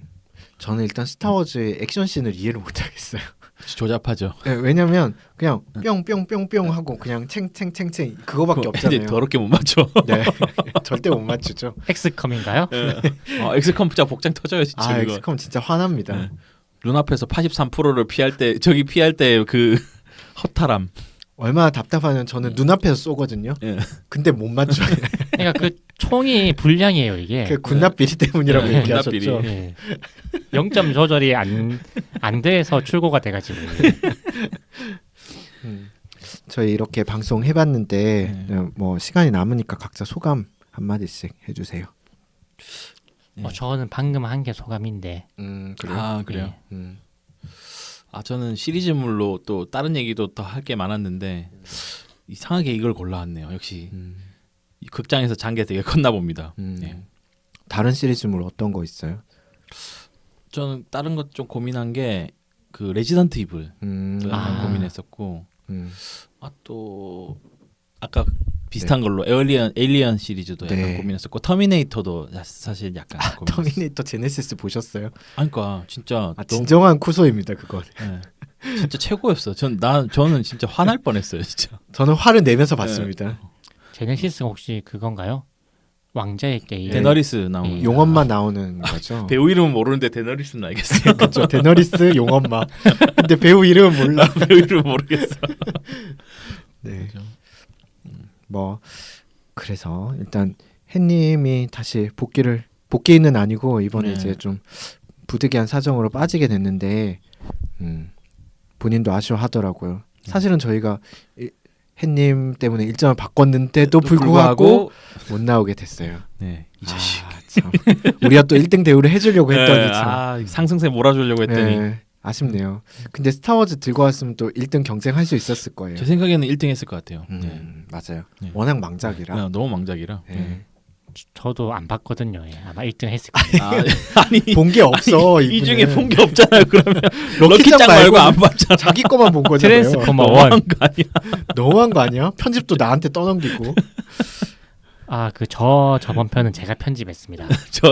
저는 일단 스타워즈의 액션 씬을 이해를 못하겠어요. 조잡하죠. 네, 왜냐면 그냥 뿅뿅뿅뿅 하고 그냥 챙챙챙챙 그거밖에 애들이 없잖아요. 더럽게 못 맞춰. 네, 절대 못 맞추죠. 엑스컴인가요? 엑스컴 진짜 복장 터져요 진짜 이거. 엑스컴 진짜 화납니다. 네. 눈앞에서 83%를 피할 때 피할 때 그 허탈함. 얼마나 답답하면 저는 눈앞에서 쏘거든요. 예. 근데 못 맞춰요. 그러니까 그 총이 불량이에요 이게. 그 군납 비리 때문이라고 네, 얘기하셨죠. 군납 비리. 예. 0점 조절이 안 돼서 출고가 돼가지고. 저희 이렇게 방송 해봤는데 뭐 시간이 남으니까 각자 소감 한 마디씩 해주세요. 저는 방금 한 게 소감인데. 그래요. 그래요. 음. 저는 시리즈물로 또 다른 얘기도 더 할 게 많았는데 이상하게 이걸 골라왔네요. 역시 이 극장에서 잔게 되게 컸나 봅니다. 예. 다른 시리즈물 어떤 거 있어요? 저는 다른 것 좀 고민한 게 그 레지던트 이블 약간 고민했었고 또 아까 비슷한 걸로 에일리언 시리즈도 약간 네. 고민했었고 터미네이터도 사실 약간 고민했어요. 터미네이터 제네시스 보셨어요? 그러니까 진짜 진정한 쿠소입니다 그거. 예. 진짜 최고였어. 저는 진짜 화날 뻔했어요, 진짜. 저는 화를 내면서 봤습니다. 제네시스가 혹시 그건가요? 왕자의 게임. 데너리스 나오는 예. 용엄마 나오는 거죠. 배우 이름은 모르는데 데너리스는 알겠어요. 그렇죠. 데너리스 용엄마. 근데 배우 이름은 몰라. 배우 이름은 모르겠어. 네. 뭐 그래서 일단 햇님이 다시 복귀는 아니고 이번에 네. 이제 좀 부득이한 사정으로 빠지게 됐는데 본인도 아쉬워하더라고요. 사실은 저희가 햇님 때문에 일정을 바꿨는데도 불구하고 못 나오게 됐어요. 네, 이 자식. 참. 우리가 또 1등 대우를 해주려고 했더니 참. 상승세 몰아주려고 했더니 네. 아쉽네요. 근데 스타워즈 들고 왔으면 또 1등 경쟁할 수 있었을 거예요. 제 생각에는 1등 했을 것 같아요. 네. 맞아요. 네. 워낙 망작이라. 너무 망작이라. 네. 저도 안 봤거든요. 예. 아마 1등 했을 거예요. 아니 본 게 없어. 이 이분은. 중에 본 게 없잖아요. 그러면 럭키짱 럭키짱 말고 안 말고는 봤잖아. 자기 거만 본 거잖아요. 트랜스포머 1. 너무한 거 아니야? 너무한 거 아니야? 편집도 나한테 떠넘기고. 그 저번 편은 제가 편집했습니다.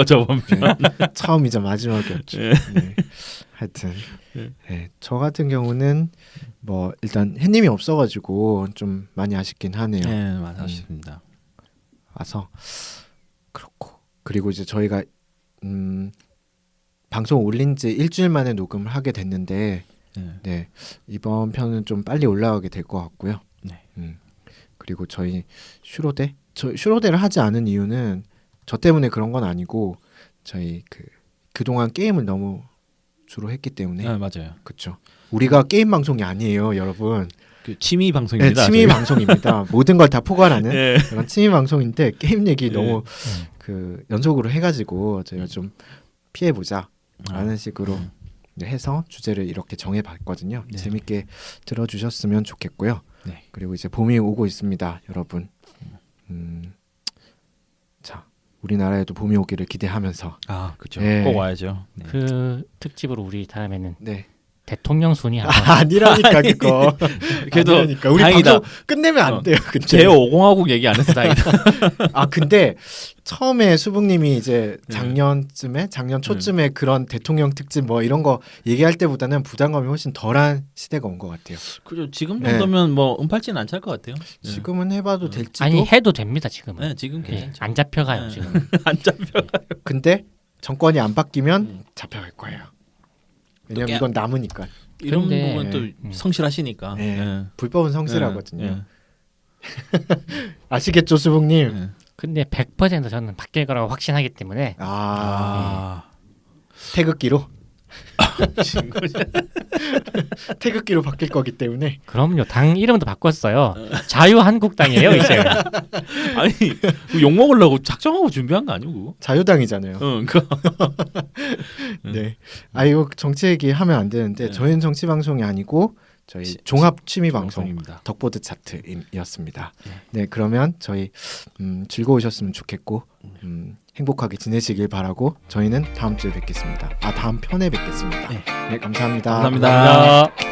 저번 편. 처음이자 마지막이었죠. 네. 네. 하여튼 네. 저 같은 경우는 뭐 일단 햇님이 없어가지고 좀 많이 아쉽긴 하네요. 네, 맞습니다. 와서 그렇고 그리고 이제 저희가 방송 올린 지 일주일 만에 녹음을 하게 됐는데 네. 이번 편은 좀 빨리 올라가게 될 것 같고요. 네. 그리고 저희 슈로데를 하지 않은 이유는 저 때문에 그런 건 아니고 저희 그동안 게임을 너무 주로 했기 때문에 맞아요. 그렇죠. 우리가 게임 방송이 아니에요, 여러분. 그 취미 방송입니다. 네, 취미 방송입니다. 모든 걸 다 포괄하는 네. 그런 취미 방송인데 게임 얘기 네. 너무 연속으로 해가지고 저희가 좀 피해보자 라는 식으로 해서 주제를 이렇게 정해봤거든요. 네. 재밌게 들어주셨으면 좋겠고요. 네. 그리고 이제 봄이 오고 있습니다, 여러분. 자, 우리나라에도 봄이 오기를 기대하면서 그렇죠. 네. 꼭 와야죠. 네. 그 특집으로 우리 다음에는 네. 대통령 순위 한번 아니라니까 그거. 그래도 아니라니까. 우리 다행이다. 방송 끝내면 안 돼요. 근데. 제5공화국 얘기 안 해서 다행이다. 근데 처음에 수북님이 이제 작년 초쯤에 그런 대통령 특집 뭐 이런 거 얘기할 때보다는 부담감이 훨씬 덜한 시대가 온 것 같아요. 그죠. 지금 정도면 뭐 은팔찌는 안 찰 것 같아요. 네. 지금은 해봐도 될지도. 아니 해도 됩니다 지금은. 네, 지금 예, 괜찮죠. 안 잡혀가요 네. 지금. 안 잡혀. 근데 정권이 안 바뀌면 잡혀갈 거예요. 왜냐면 깨- 이건 남으니까. 이런 근데- 부분 또 성실하시니까. 네. 네. 불법은 성실하거든요. 네. 아시겠죠, 수북님? 네. 근데 100% 저는 바뀔 거라고 확신하기 때문에 태극기로 지금 태극기로 바뀔 거기 때문에. 그럼요. 당 이름도 바꿨어요. 자유한국당이에요 이제. 아니 욕 먹으려고 작정하고 준비한 거 아니고? 자유당이잖아요. 그 네. 이거 정치 얘기 하면 안 되는데 네. 저희는 정치 방송이 아니고 저희 종합 취미 방송 방송입니다. 덕보드 차트이었습니다. 네, 그러면 저희 즐거우셨으면 좋겠고 행복하게 지내시길 바라고 저희는 다음 주에 뵙겠습니다. 다음 편에 뵙겠습니다. 네. 네, 감사합니다. 감사합니다. 감사합니다.